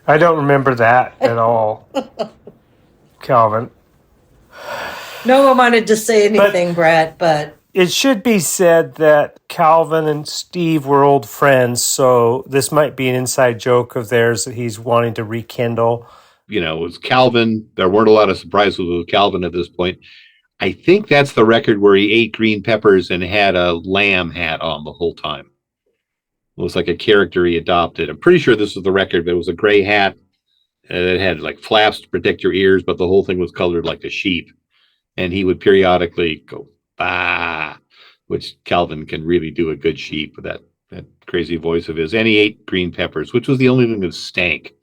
I don't remember that at all, Calvin. No one wanted to say anything, Bret, but It should be said that Calvin and Steve were old friends, so this might be an inside joke of theirs that he's wanting to rekindle. You know, it was Calvin. There weren't a lot of surprises with Calvin at this point. I think that's the record where he ate green peppers and had a lamb hat on the whole time. It was like a character he adopted. I'm pretty sure this was the record, but it was a gray hat. And it had like flaps to protect your ears, but the whole thing was colored like a sheep. And he would periodically go, bah, which Calvin can really do a good sheep with that crazy voice of his. And he ate green peppers, which was the only thing that stank.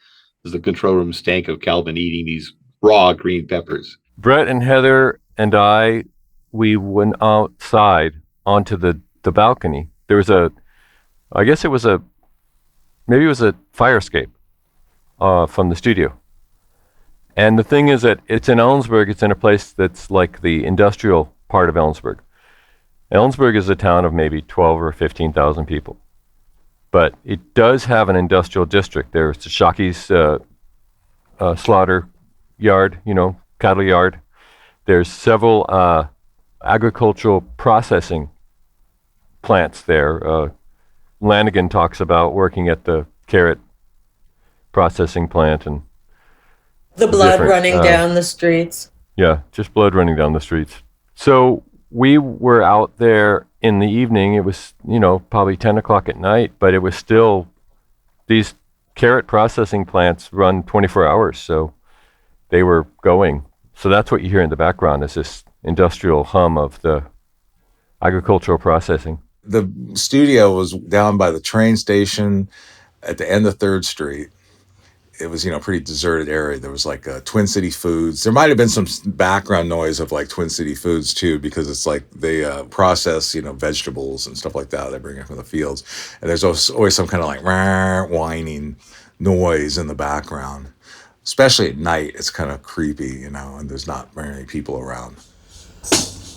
Was the control room stank of Calvin eating these raw green peppers. Bret and Heather and I, we went outside onto the balcony. There was maybe it was a fire escape from the studio. And the thing is that it's in Ellensburg. It's in a place that's like the industrial part of Ellensburg. Ellensburg is a town of maybe 12 or 15,000 people. But it does have an industrial district. There's the Shocky's slaughter yard, cattle yard. There's several agricultural processing plants there. Lanigan talks about working at the carrot processing plant and the blood running down the streets. Yeah, just blood running down the streets. So we were out there in the evening. It was, probably 10 o'clock at night, but it was still, these carrot processing plants run 24 hours, so they were going. So that's what you hear in the background is this industrial hum of the agricultural processing. The studio was down by the train station at the end of 3rd Street. It was, pretty deserted area. There was like Twin City Foods. There might have been some background noise of like Twin City Foods too, because it's like they process, vegetables and stuff like that. They bring it from the fields. And there's always some kind of like whining noise in the background. Especially at night, it's kind of creepy, and there's not very many people around.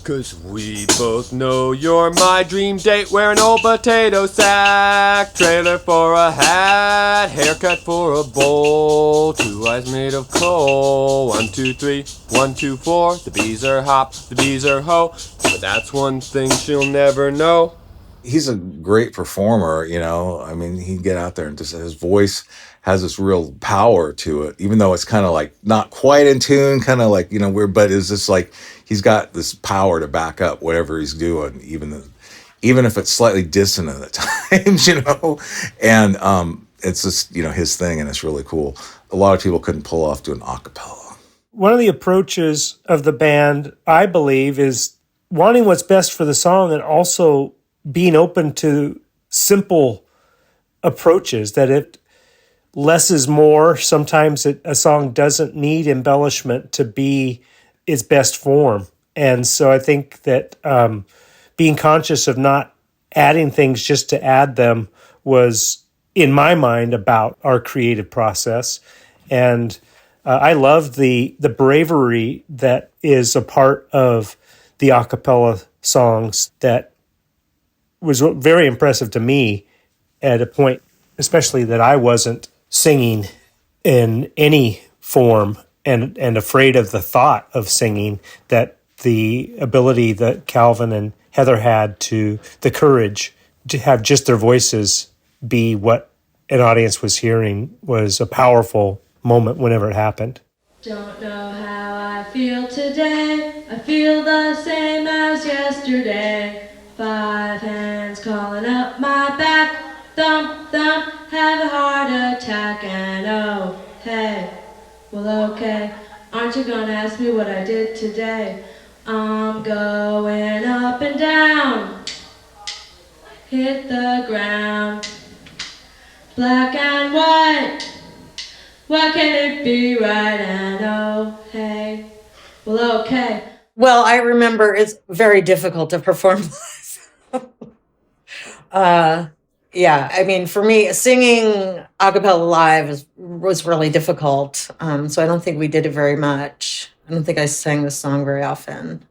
'Cause we both know you're my dream date. Wear an old potato sack, trailer for a hat, haircut for a bowl, 2 eyes made of coal. 1, 2, 3, 1, 2, 4. The bees are hop, the bees are ho. But that's one thing she'll never know. He's a great performer, he'd get out there and just his voice has this real power to it, even though it's kind of like not quite in tune, kind of like, weird, but it's just like he's got this power to back up whatever he's doing, even if it's slightly dissonant at times, and it's just, his thing, and it's really cool. A lot of people couldn't pull off doing a cappella. One of the approaches of the band, I believe, is wanting what's best for the song and also being open to simple approaches, that it less is more. Sometimes a song doesn't need embellishment to be its best form. And so I think that being conscious of not adding things just to add them was, in my mind, about our creative process. And I love the bravery that is a part of the a cappella songs that was very impressive to me at a point, especially that I wasn't singing in any form and afraid of the thought of singing, that the ability that Calvin and Heather had, to the courage to have just their voices be what an audience was hearing was a powerful moment whenever it happened. Don't know how I feel today. I feel the same as yesterday. 5 hands calling up my back. Thump, thump, have a heart attack. And oh, hey, well, okay. Aren't you gonna ask me what I did today? I'm going up and down. Hit the ground. Black and white. Why can't it be right? And oh, hey, well, okay. Well, I remember it's very difficult to perform live. Yeah, I mean, for me, singing a cappella live was really difficult. So I don't think we did it very much. I don't think I sang this song very often.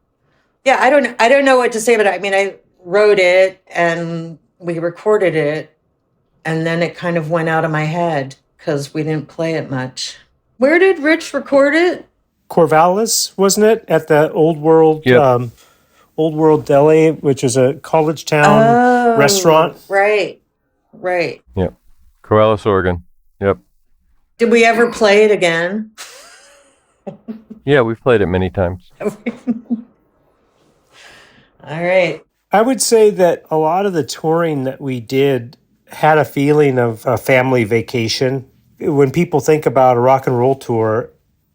Yeah, I don't know what to say, but I mean, I wrote it and we recorded it, and then it kind of went out of my head because we didn't play it much. Where did Rich record it? Corvallis, wasn't it? At the Old World, Yep. Old World Deli, which is a college town restaurant. Right. Yep. Corvallis, Oregon. Yep. Did we ever play it again? Yeah, we've played it many times. All right. I would say that a lot of the touring that we did had a feeling of a family vacation. When people think about a rock and roll tour,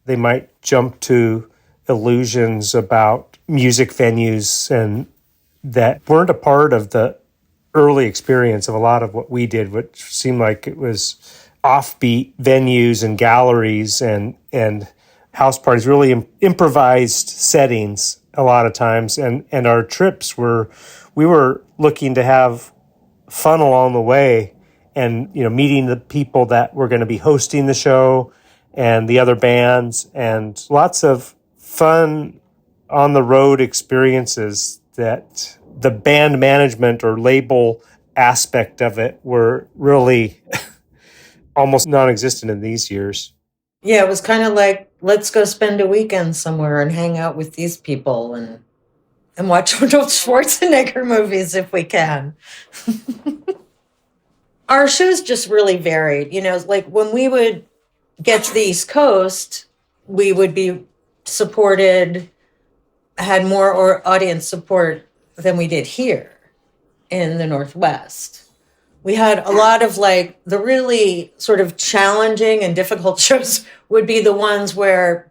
they might jump to illusions about music venues and that weren't a part of the early experience of a lot of what we did, which seemed like it was offbeat venues and galleries and house parties, really improvised settings a lot of times. And our trips we were looking to have fun along the way and, meeting the people that were going to be hosting the show and the other bands, and lots of fun on the road experiences that the band management or label aspect of it were really almost non-existent in these years. Yeah, it was kind of like, let's go spend a weekend somewhere and hang out with these people and watch Arnold Schwarzenegger movies if we can. Our shows just really varied. Like when we would get to the East Coast, we would be supported, had more audience support than we did here in the Northwest. We had a lot of like the really sort of challenging and difficult shows would be the ones where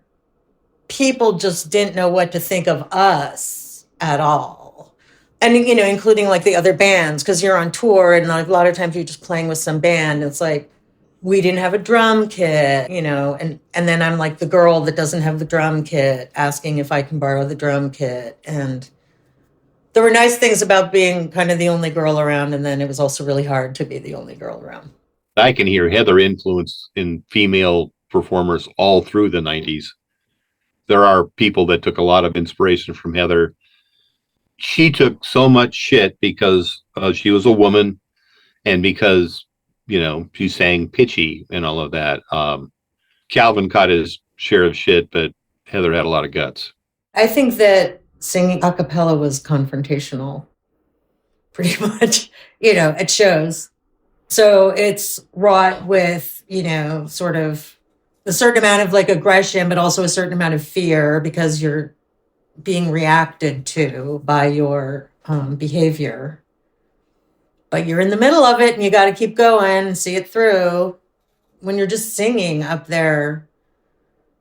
people just didn't know what to think of us at all. And, including like the other bands, because you're on tour and like a lot of times you're just playing with some band. It's like, we didn't have a drum kit, and then I'm like the girl that doesn't have the drum kit asking if I can borrow the drum kit. And there were nice things about being kind of the only girl around, and then it was also really hard to be the only girl around. I can hear Heather influence in female performers all through the 90s. There are people that took a lot of inspiration from Heather. She took so much shit because she was a woman and because, she sang pitchy and all of that. Calvin caught his share of shit, but Heather had a lot of guts. I think that singing a cappella was confrontational, pretty much, at shows. So it's wrought with, sort of a certain amount of like aggression, but also a certain amount of fear because you're being reacted to by your behavior. But you're in the middle of it and you got to keep going and see it through. When you're just singing up there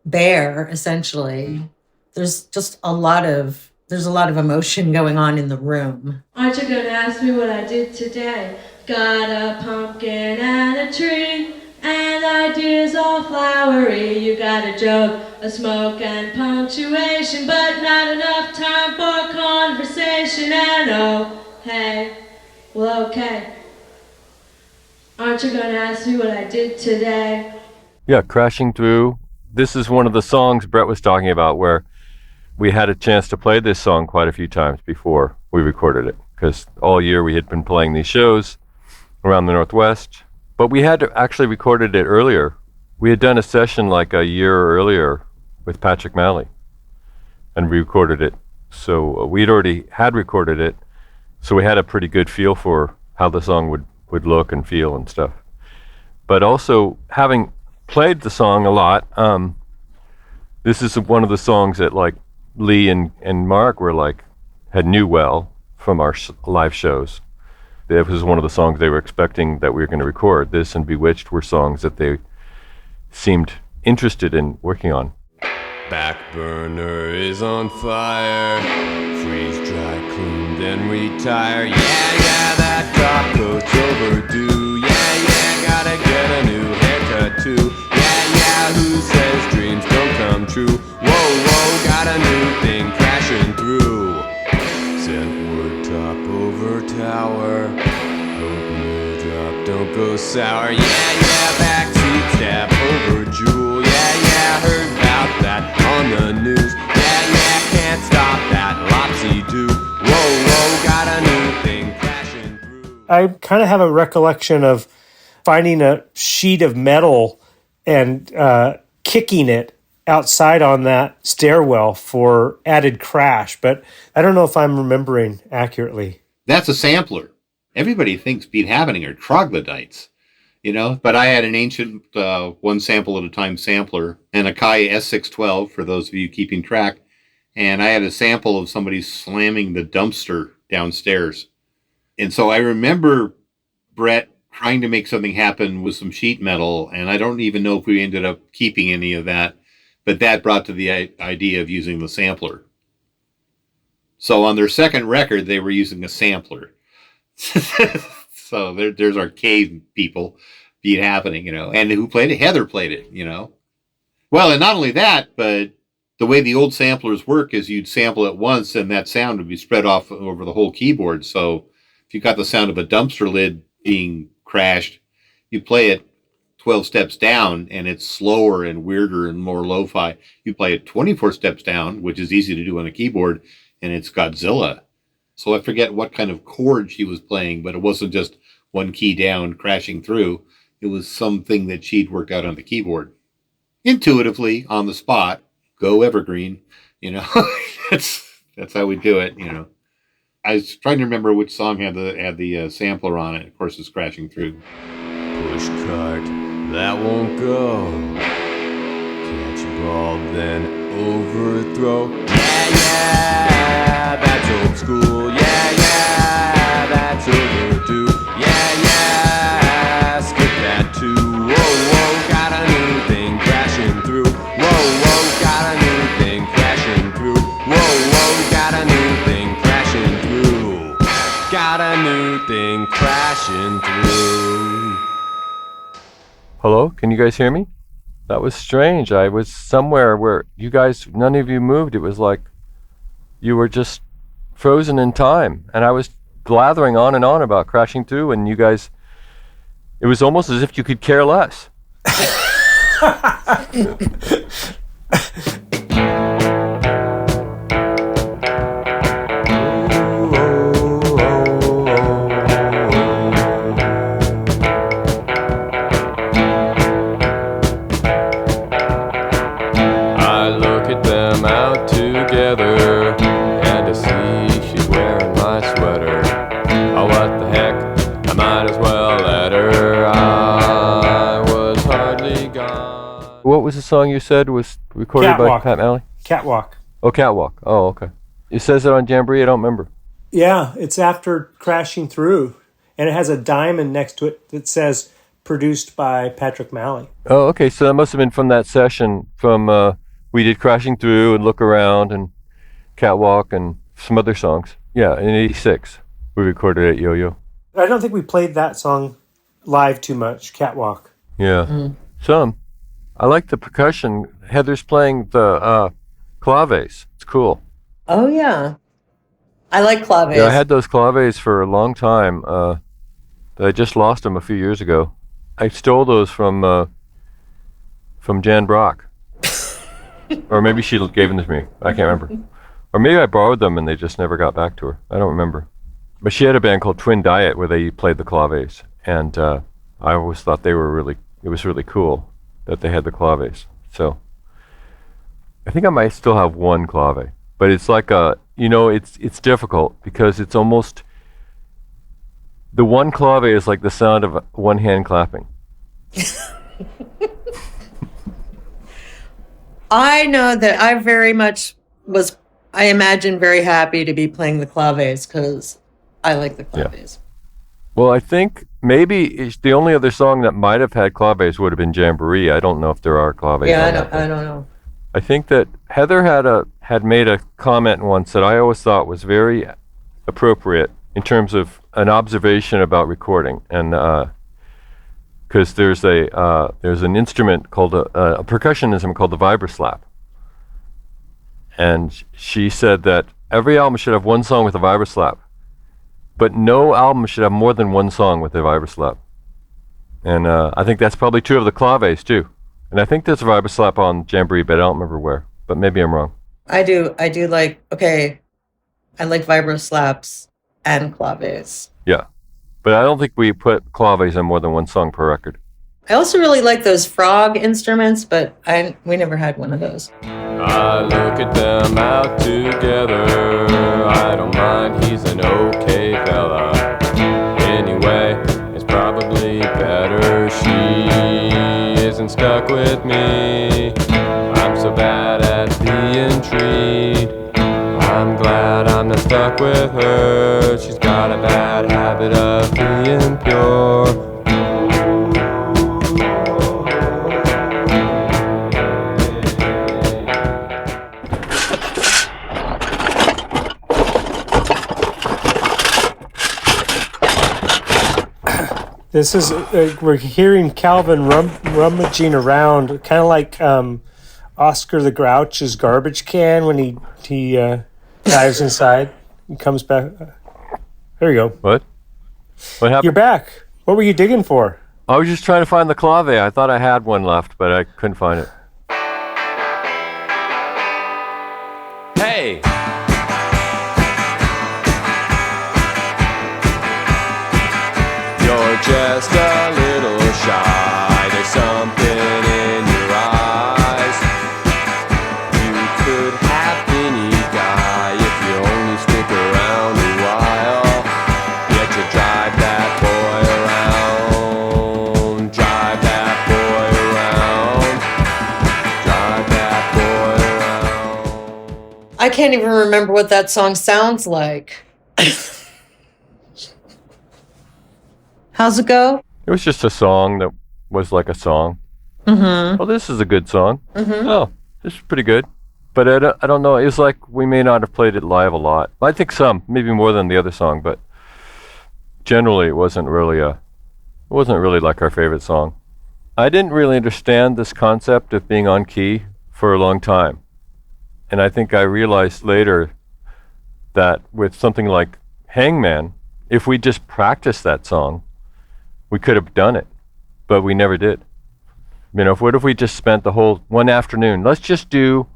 bare, essentially, there's a lot of emotion going on in the room. Aren't you gonna ask me what I did today? Got a pumpkin and a tree, and ideas all flowery. You got a joke, a smoke and punctuation, but not enough time for conversation. And oh, hey, well, okay. Aren't you gonna ask me what I did today? Yeah, Crashing Through. This is one of the songs Bret was talking about where we had a chance to play this song quite a few times before we recorded it, because all year we had been playing these shows around the Northwest, but we had actually recorded it earlier. We had done a session like a year earlier with Patrick Malley and recorded it. So we'd already had recorded it, so we had a pretty good feel for how the song would look and feel and stuff. But also, having played the song a lot, this is one of the songs that like Lee and Mark were like, knew well from our live shows. It was one of the songs they were expecting that we were going to record. This and Bewitched were songs that they seemed interested in working on. Back burner is on fire. Freeze dry, clean, then retire. Yeah, that top coat's overdue. Yeah, gotta get a new haircut too. Yeah, who says dreams don't come true? Whoa, got a new thing crashing through. Sent word top over tower. Hope new drop don't go sour. Yeah, backseat step over jewel. Yeah, heard about that on the news. Yeah, can't stop that lopsy-do. Whoa, got a new thing crashing through. I kind of have a recollection of finding a sheet of metal and kicking it outside on that stairwell for added crash, but I don't know if I'm remembering accurately. That's a sampler. Everybody thinks Beat Happening are troglodytes, but I had an ancient one sample at a time sampler, an Akai S612 for those of you keeping track, and I had a sample of somebody slamming the dumpster downstairs. And so I remember Bret trying to make something happen with some sheet metal, and I don't even know if we ended up keeping any of that, but that brought to the idea of using the sampler. So on their second record, they were using a sampler. So there's our cave people, Beat Happening, and who played it? Heather played it, Well, and not only that, but the way the old samplers work is you'd sample it once and that sound would be spread off over the whole keyboard. So if you got the sound of a dumpster lid being crashed, you play it 12 steps down and it's slower and weirder and more lo-fi. You play it 24 steps down, which is easy to do on a keyboard, and it's Godzilla. So I forget what kind of chord she was playing, but it wasn't just one key down crashing through. It was something that she'd worked out on the keyboard. Intuitively, on the spot, go evergreen, that's how we do it, I was trying to remember which song had the sampler on it. Of course, it's crashing through. Push cart, that won't go. Catch a ball, then overthrow. Yeah, that's old school. Yeah, that's overdue. Yeah, skip that too. Whoa, got a new thing crashing through. Whoa, got a new thing crashing through. Whoa, got a new thing crashing through. Got a new thing crashing through. Hello, can you guys hear me? That was strange. I was somewhere where you guys, none of you moved. It was like you were just frozen in time. And I was blathering on and on about crashing through, and you guys, it was almost as if you could care less. Out together, and to see she's wearing my sweater. Oh, what the heck, I might as well let her. I was hardly gone. What was the song you said was recorded Catwalk. by Pat Malley? Catwalk. Oh, Catwalk. Oh, okay. It says it on Jamboree, I don't remember. Yeah, it's after Crashing Through, and it has a diamond next to it that says produced by Patrick Malley. Oh, okay, so that must have been from that session from... we did Crashing Through and Look Around and Catwalk and some other songs. Yeah, in '86 we recorded at Yo-Yo. I don't think we played that song live too much, Catwalk. Yeah, some. I like the percussion. Heather's playing the claves. It's cool. Oh, yeah. I like claves. Yeah, I had those claves for a long time. I just lost them a few years ago. I stole those from Jan Brock. Or maybe she gave them to me. I can't remember. Or maybe I borrowed them and they just never got back to her. I don't remember. But she had a band called Twin Diet where they played the claves. And I always thought it was really cool that they had the claves. So I think I might still have one clave. But it's like it's difficult because it's almost, the one clave is like the sound of one hand clapping. I know that I very much was, I imagine, very happy to be playing the claves because I like the claves. Well, I think maybe the only other song that might have had claves would have been Jamboree. I don't know if there are claves. Yeah, on I don't know. I think that Heather had made a comment once that I always thought was very appropriate in terms of an observation about recording, and because there's an instrument called a percussion instrument called the vibroslap, and she said that every album should have one song with a vibroslap, but no album should have more than one song with a vibroslap, and I think that's probably true of the claves too. And I think there's a vibroslap on Jamboree, but I don't remember where. But maybe I'm wrong. I do like, okay, I like vibroslaps and claves. Yeah. But I don't think we put claves in more than one song per record. I also really like those frog instruments, but we never had one of those. I look at them out together. I don't mind, he's an okay fella. Anyway, it's probably better she isn't stuck with me. I'm so bad at being treated. I'm glad I'm not stuck with her. She's got a bad habit of being pure. This is, we're hearing Calvin rummaging around, kind of like Oscar the Grouch's garbage can when he dives inside and comes back. There you go. What happened? You're back. What were you digging for? I was just trying to find the clave. I thought I had one left, but I couldn't find it. Hey! You're just a little shy. There's something in your eyes. You could have any guy if you only stick around a while. Yet you drive that boy around. Drive that boy around. Drive that boy around. I can't even remember what that song sounds like. How's it go? It was just a song that was like a song. Mm-hmm. Oh, this is a good song. Mm-hmm. Oh, this is pretty good. But I don't know. It was like we may not have played it live a lot. I think some, maybe more than the other song, but generally it wasn't really like our favorite song. I didn't really understand this concept of being on key for a long time. And I think I realized later that with something like Hangman, if we just practiced that song, we could have done it, but we never did. You know, what if we just spent the whole one afternoon, let's just do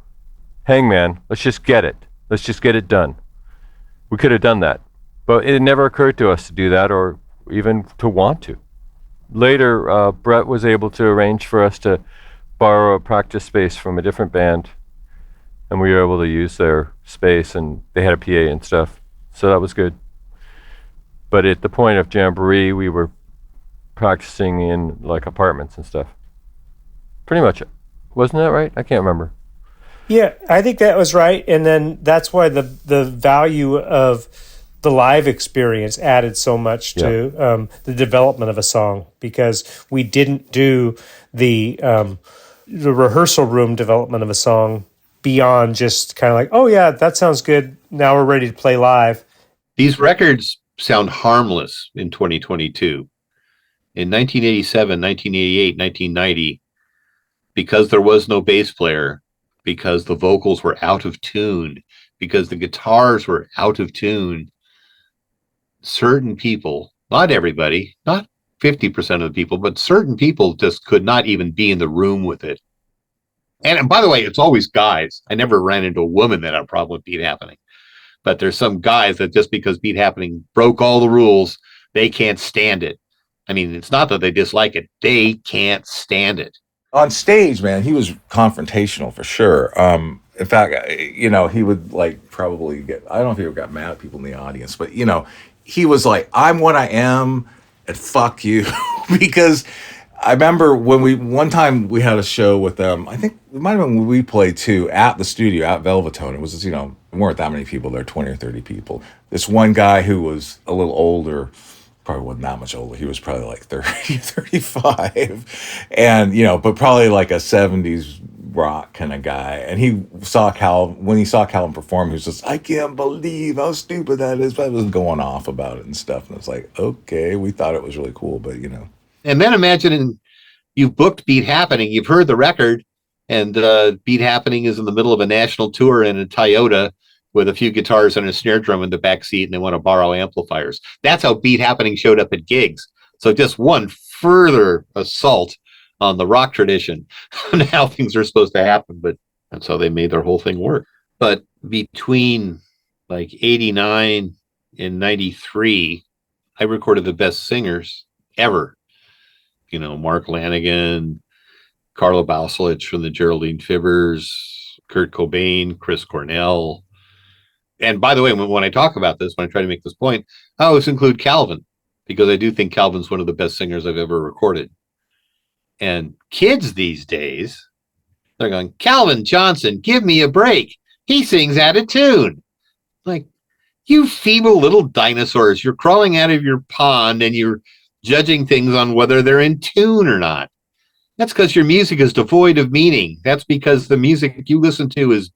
Hangman, let's just get it done. We could have done that, but it never occurred to us to do that or even to want to. Later, Bret was able to arrange for us to borrow a practice space from a different band, and we were able to use their space, and they had a PA and stuff, so that was good. But at the point of Jamboree, we were practicing in like apartments and stuff. Pretty much. Wasn't that right? I can't remember. Yeah, I think that was right. And then that's why the value of the live experience added so much to the development of a song, because we didn't do the rehearsal room development of a song beyond just kind of like, oh yeah, that sounds good. Now we're ready to play live. These records sound harmless in 2022. In 1987, 1988, 1990, because there was no bass player, because the vocals were out of tune, because the guitars were out of tune, certain people, not everybody, not 50% of the people, but certain people just could not even be in the room with it. And by the way, it's always guys. I never ran into a woman that had a problem with Beat Happening. But there's some guys that just because Beat Happening broke all the rules, they can't stand it. I mean, it's not that they dislike it. They can't stand it. On stage, man, he was confrontational for sure. In fact, you know, he would like probably get, I don't know if he ever got mad at people in the audience, but you know, he was like, I'm what I am and fuck you. Because I remember one time we had a show with them. I think it might have been when we played too at the studio at Velvetone. It was, there weren't that many people there, 20 or 30 people. This one guy who was a little older, probably wasn't that much older. He was probably like 30, 35, and but probably like a 70s rock kind of guy. And when he saw Calvin perform, he was just, I can't believe how stupid that is. But I was going off about it and stuff. And it's like, okay, we thought it was really cool, but And then imagine you've booked Beat Happening, you've heard the record, and Beat Happening is in the middle of a national tour in a Toyota with a few guitars and a snare drum in the back seat, and they want to borrow amplifiers. That's how Beat Happening showed up at gigs. So just one further assault on the rock tradition and how things are supposed to happen, but that's how they made their whole thing work. But between like 89 and 93, I recorded the best singers ever. Mark Lanigan, Carla Bauselich from the Geraldine Fibbers, Kurt Cobain, Chris Cornell. And by the way, when I talk about this, when I try to make this point, I always include Calvin, because I do think Calvin's one of the best singers I've ever recorded. And kids these days, they're going, Calvin Johnson, give me a break. He sings out of tune. Like, you feeble little dinosaurs, you're crawling out of your pond and you're judging things on whether they're in tune or not. That's because your music is devoid of meaning. That's because the music you listen to is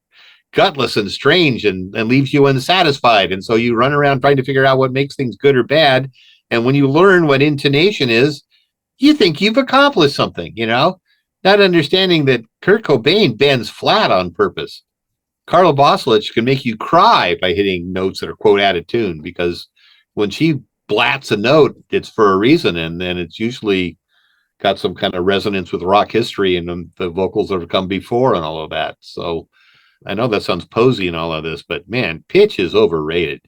gutless and strange and leaves you unsatisfied. And so you run around trying to figure out what makes things good or bad. And when you learn what intonation is, you think you've accomplished something, not understanding that Kurt Cobain bends flat on purpose. Carla Bauselich can make you cry by hitting notes that are, quote, out of tune, because when she blats a note, it's for a reason, and then it's usually got some kind of resonance with rock history and the vocals that have come before and all of that. So I know that sounds posy and all of this, but man, pitch is overrated.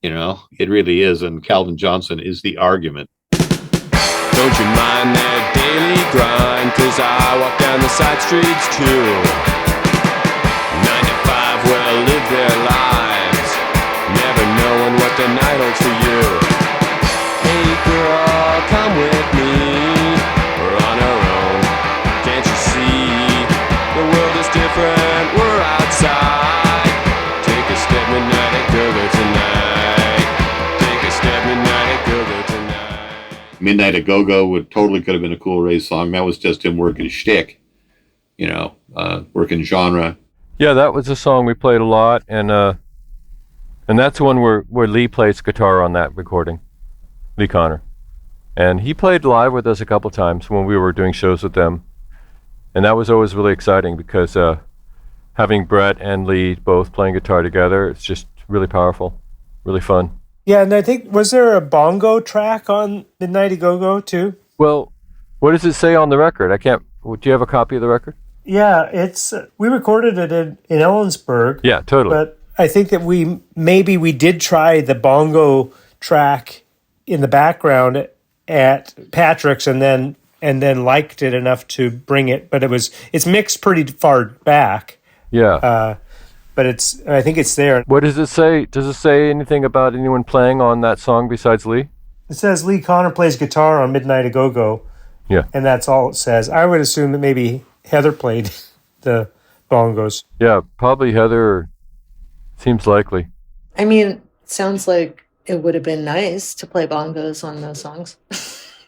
It really is, and Calvin Johnson is the argument. Don't you mind that daily grind, 'cause I walk down the side streets too. 9 to 5 well live their lives, never knowing what the night holds for you. Hey girl, come with me, we're on our own, can't you see? The world is different, we're outside. Take a step, midnight at go-go tonight. Take a step, midnight at go-go tonight. Midnight at Go-Go could have been a Cool Ray's song. That was just him working shtick, working genre. Yeah, that was a song we played a lot, and that's the one where Lee plays guitar on that recording, Lee Connor. And he played live with us a couple times when we were doing shows with them. And that was always really exciting because having Bret and Lee both playing guitar together, it's just really powerful, really fun. Yeah, and I think, was there a bongo track on Midnight Go-Go too? Well, what does it say on the record? Do you have a copy of the record? Yeah, we recorded it in Ellensburg. Yeah, totally. But I think that we did try the bongo track in the background at Patrick's and then liked it enough to bring it, but it's mixed pretty far back. Yeah. But I think it's there. What does it say? Does it say anything about anyone playing on that song besides Lee? It says Lee Connor plays guitar on Midnight Go-Go. Yeah. And that's all it says. I would assume that maybe Heather played the bongos. Yeah, probably Heather. Seems likely. I mean, sounds like it would have been nice to play bongos on those songs.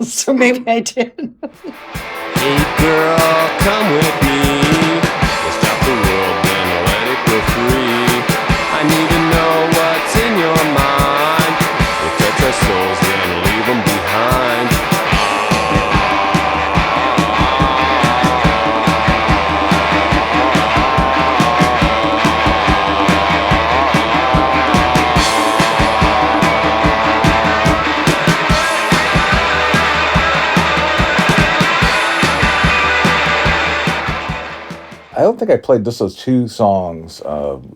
So maybe I did. Hey girl, come with me. We'll stop the world, then let it go free. I need to know what's in your mind. We'll touch our souls, then leave them behind. I don't think I played just those two songs,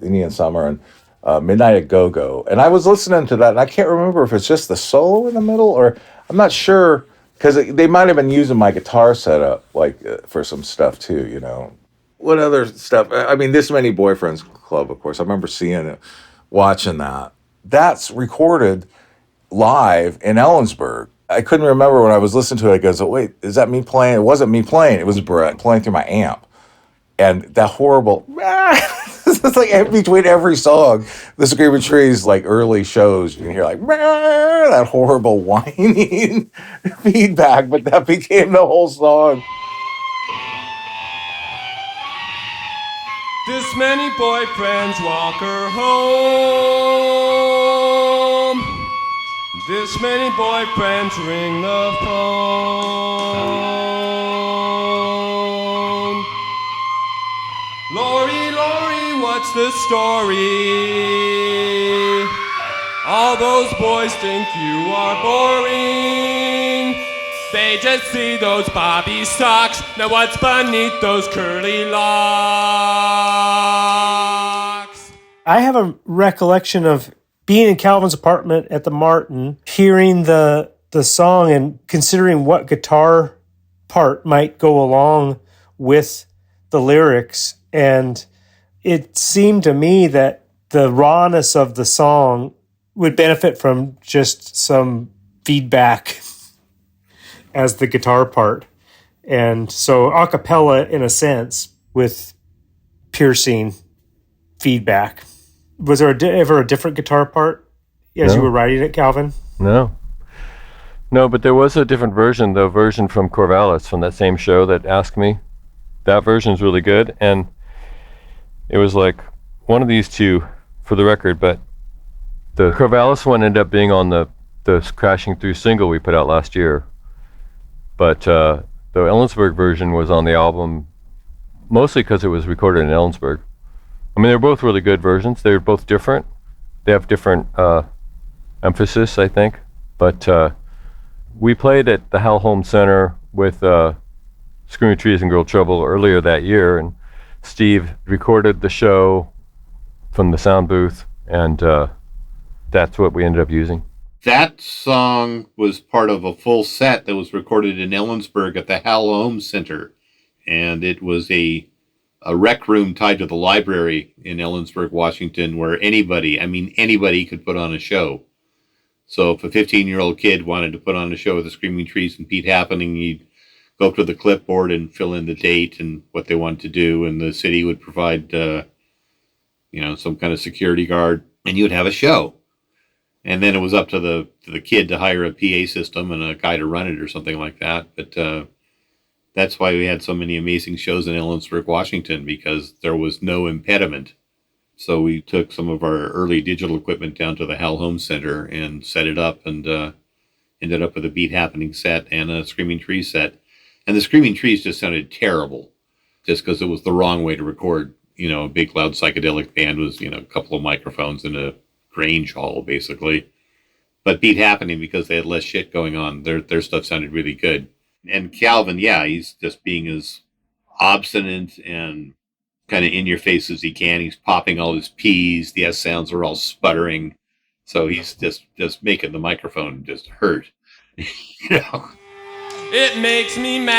Indian Summer and Midnight at Go-Go. And I was listening to that, and I can't remember if it's just the solo in the middle, or I'm not sure, because they might have been using my guitar setup for some stuff too, What other stuff? I mean, This Many Boyfriends Club, of course. I remember seeing it, watching that. That's recorded live in Ellensburg. I couldn't remember when I was listening to it. I goes, oh, wait, is that me playing? It wasn't me playing. It was Bret playing through my amp. And that horrible, it's like in between every song, the Screaming Trees, like early shows, you can hear like that horrible whining feedback, but that became the whole song. This many boyfriends walk her home. This many boyfriends ring the phone. Lori, Lori, what's the story? All those boys think you are boring. They just see those bobby socks. Now what's beneath those curly locks? I have a recollection of being in Calvin's apartment at the Martin, hearing the song and considering what guitar part might go along with the lyrics. And it seemed to me that the rawness of the song would benefit from just some feedback as the guitar part. And so a cappella, in a sense, with piercing feedback. Was there ever a different guitar part as you were writing it, Calvin? No, but there was a different version, the version from Corvallis from that same show that asked me. That version's really good, and it was like one of these two for the record, but the Corvallis one ended up being on the Crashing Through single we put out last year. But the Ellensburg version was on the album mostly because it was recorded in Ellensburg. I mean, they're both really good versions. They're both different. They have different emphasis, I think. But we played at the Hal Holmes Center with Screaming Trees and Girl Trouble earlier that year, and Steve recorded the show from the sound booth, and that's what we ended up using. That song was part of a full set that was recorded in Ellensburg at the Hal Holmes Center. And it was a rec room tied to the library in Ellensburg, Washington, where anybody could put on a show. So if a 15-year-old kid wanted to put on a show with the Screaming Trees and Pete Happening, he'd go up to the clipboard and fill in the date and what they wanted to do. And the city would provide, some kind of security guard, and you would have a show. And then it was up to the kid to hire a PA system and a guy to run it or something like that. But that's why we had so many amazing shows in Ellensburg, Washington, because there was no impediment. So we took some of our early digital equipment down to the Hal Holmes Center and set it up, and ended up with a Beat Happening set and a Screaming Trees set. And the Screaming Trees just sounded terrible just because it was the wrong way to record. A big, loud psychedelic band was, a couple of microphones in a Grange Hall, basically. But Beat Happening, because they had less shit going on, their stuff sounded really good. And Calvin, he's just being as obstinate and kind of in your face as he can. He's popping all his P's. The S sounds are all sputtering. So he's just making the microphone just hurt. It makes me mad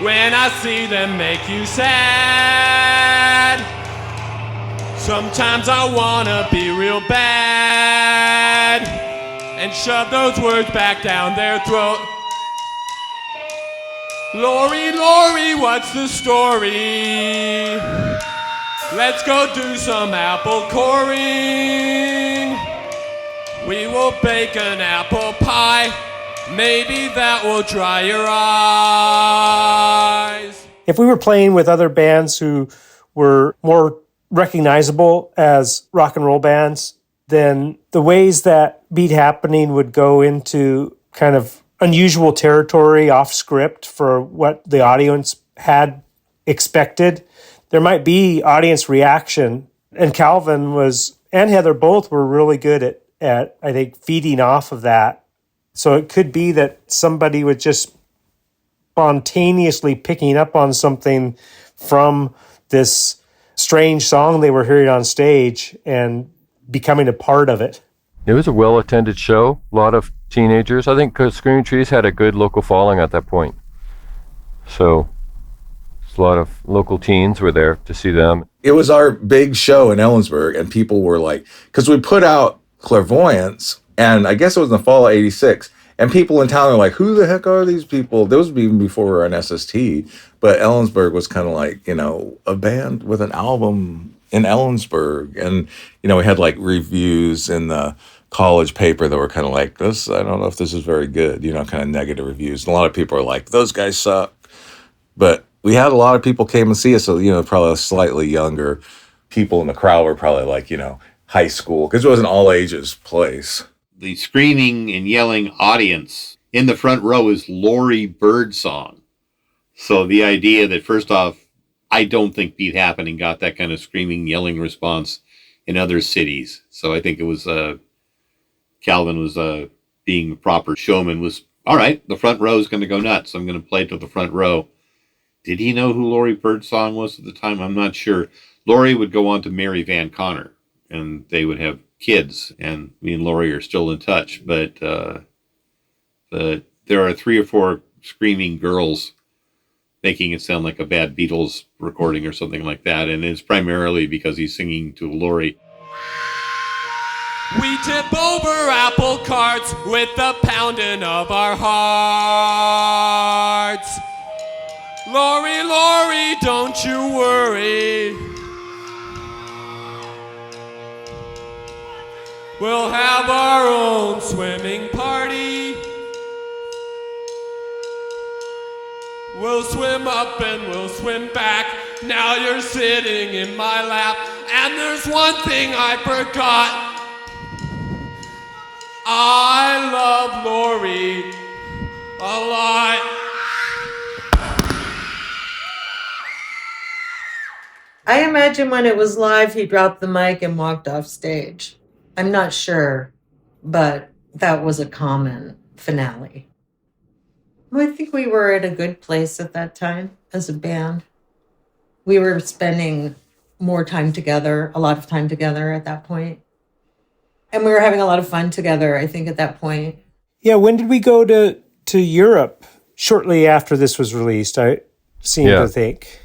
when I see them make you sad. Sometimes I wanna be real bad and shove those words back down their throat. Lori, Lori, what's the story? Let's go do some apple coring. We will bake an apple pie. Maybe that will dry your eyes. If we were playing with other bands who were more recognizable as rock and roll bands, then the ways that Beat Happening would go into kind of unusual territory off script for what the audience had expected, there might be audience reaction. And Calvin and Heather both were really good at I think, feeding off of that. So it could be that somebody was just spontaneously picking up on something from this strange song they were hearing on stage and becoming a part of it. It was a well-attended show, a lot of teenagers. I think because Screaming Trees had a good local following at that point. So a lot of local teens were there to see them. It was our big show in Ellensburg, and people were like, because we put out Clairvoyance, And I guess it was in the fall of 86. And people in town are like, who the heck are these people? Those was even before we were on SST. But Ellensburg was kind of like, a band with an album in Ellensburg. And, we had like reviews in the college paper that were kind of like, this, I don't know if this is very good, kind of negative reviews. And a lot of people are like, those guys suck. But we had a lot of people came and see us. So, probably slightly younger people in the crowd were probably like, high school, because it was an all ages place. The screaming and yelling audience in the front row is Lori Birdsong. So the idea that, first off, I don't think Beat Happening got that kind of screaming, yelling response in other cities. So I think it was Calvin was being a proper showman, was, all right, the front row is going to go nuts. I'm going to play to the front row. Did he know who Lori Birdsong was at the time? I'm not sure. Lori would go on to marry Van Connor, and they would have kids, and me and Lori are still in touch. But there are 3 or 4 screaming girls making it sound like a bad Beatles recording or something like that, and it's primarily because he's singing to Lori. We tip over apple carts with the pounding of our hearts. Lori, Lori, don't you worry. We'll have our own swimming party. We'll swim up and we'll swim back. Now you're sitting in my lap. And there's one thing I forgot. I love Lori a lot. I imagine when it was live, he dropped the mic and walked off stage. I'm not sure, but that was a common finale. Well, I think we were at a good place at that time as a band. We were spending more time together, a lot of time together at that point. And we were having a lot of fun together, I think, at that point. Yeah, when did we go to Europe? Shortly after this was released, I seem to think.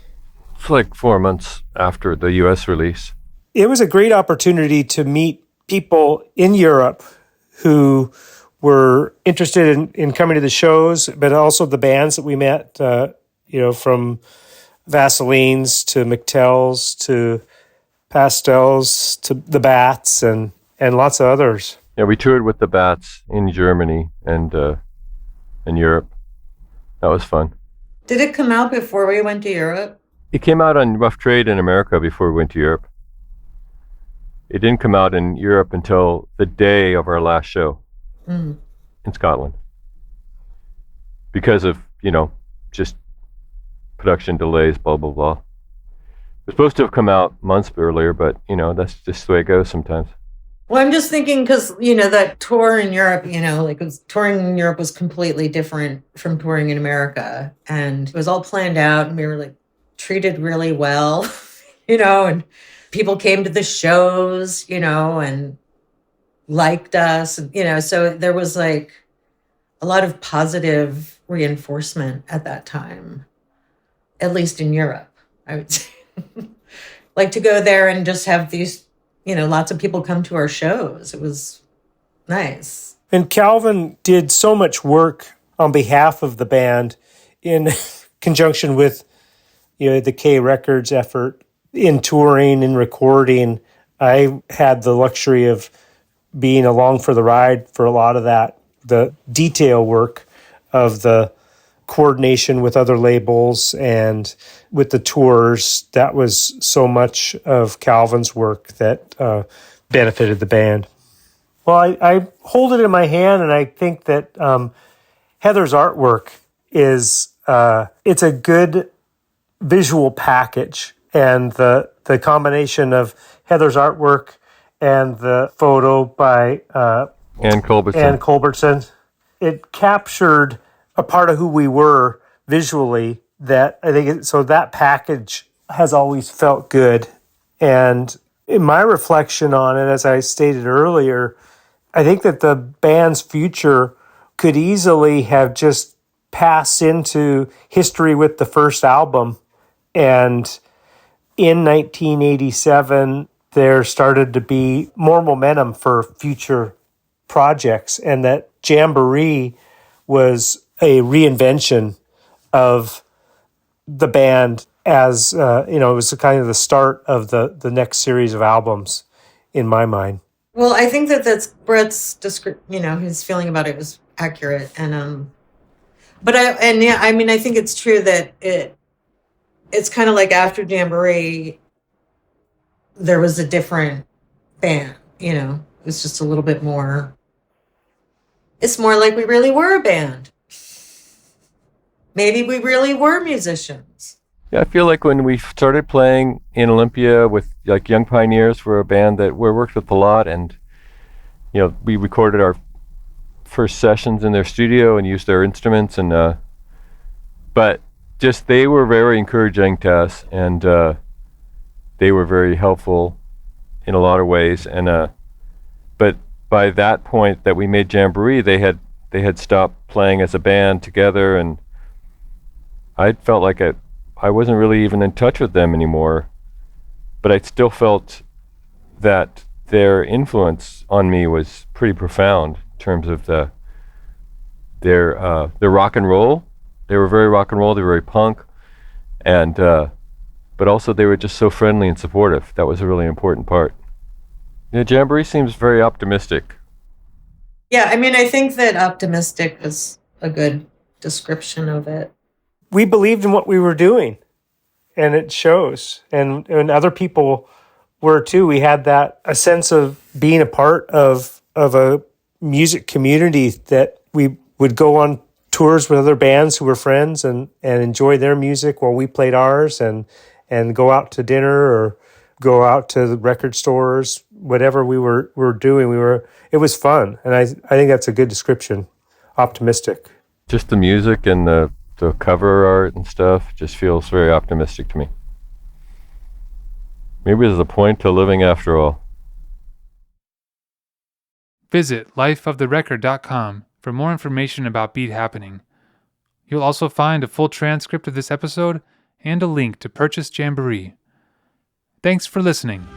It's like 4 months after the U.S. release. It was a great opportunity to meet people in Europe who were interested in coming to the shows, but also the bands that we met, from Vaseline's to McTell's to Pastels to the Bats and lots of others. Yeah, we toured with the Bats in Germany and in Europe. That was fun. Did it come out before we went to Europe? It came out on Rough Trade in America before we went to Europe. It didn't come out in Europe until the day of our last show in Scotland. Because of, just production delays, blah, blah, blah. It was supposed to have come out months earlier, but, that's just the way it goes sometimes. Well, I'm just thinking because, that tour in Europe, touring in Europe was completely different from touring in America. And it was all planned out and we were treated really well, and people came to the shows, and liked us, so there was a lot of positive reinforcement at that time, at least in Europe, I would say. To go there and just have these, lots of people come to our shows. It was nice. And Calvin did so much work on behalf of the band in conjunction with, the K Records effort in touring and recording. I had the luxury of being along for the ride for a lot of that, the detail work of the coordination with other labels and with the tours. That was so much of Calvin's work that benefited the band. Well, I hold it in my hand, and I think that Heather's artwork is it's a good visual package, and the combination of Heather's artwork and the photo by Ann Culbertson. It captured a part of who we were visually that I think so that package has always felt good. And in my reflection on it, as I stated earlier, I think that the band's future could easily have just passed into history with the first album. And in 1987, there started to be more momentum for future projects, and that Jamboree was a reinvention of the band as, it was kind of the start of the next series of albums in my mind. Well, I think that's Bret's his feeling about it was accurate. And, I think it's true that it's kind of like after Jamboree, there was a different band, it was just a little bit more, it's more like we really were a band. Maybe we really were musicians. Yeah, I feel like when we started playing in Olympia with like Young Pioneers, we're a band that we worked with a lot, and we recorded our first sessions in their studio and used their instruments, and but just they were very encouraging to us, and they were very helpful in a lot of ways, and but by that point that we made Jamboree, they had stopped playing as a band together, and I felt like I wasn't really even in touch with them anymore, but I still felt that their influence on me was pretty profound in terms of their rock and roll. They were very rock and roll. They were very punk, and but also they were just so friendly and supportive. That was a really important part. Jamboree seems very optimistic. Yeah, I think that optimistic is a good description of it. We believed in what we were doing, and it shows. And other people were too. We had a sense of being a part of a music community, that we would go on tours with other bands who were friends and enjoy their music while we played ours, and go out to dinner or go out to the record stores, whatever we were doing. It was fun, and I think that's a good description. Optimistic. Just the music and the cover art and stuff just feels very optimistic to me. Maybe there's a point to living after all. Visit lifeoftherecord.com for more information about Beat Happening. You'll also find a full transcript of this episode and a link to purchase Jamboree. Thanks for listening.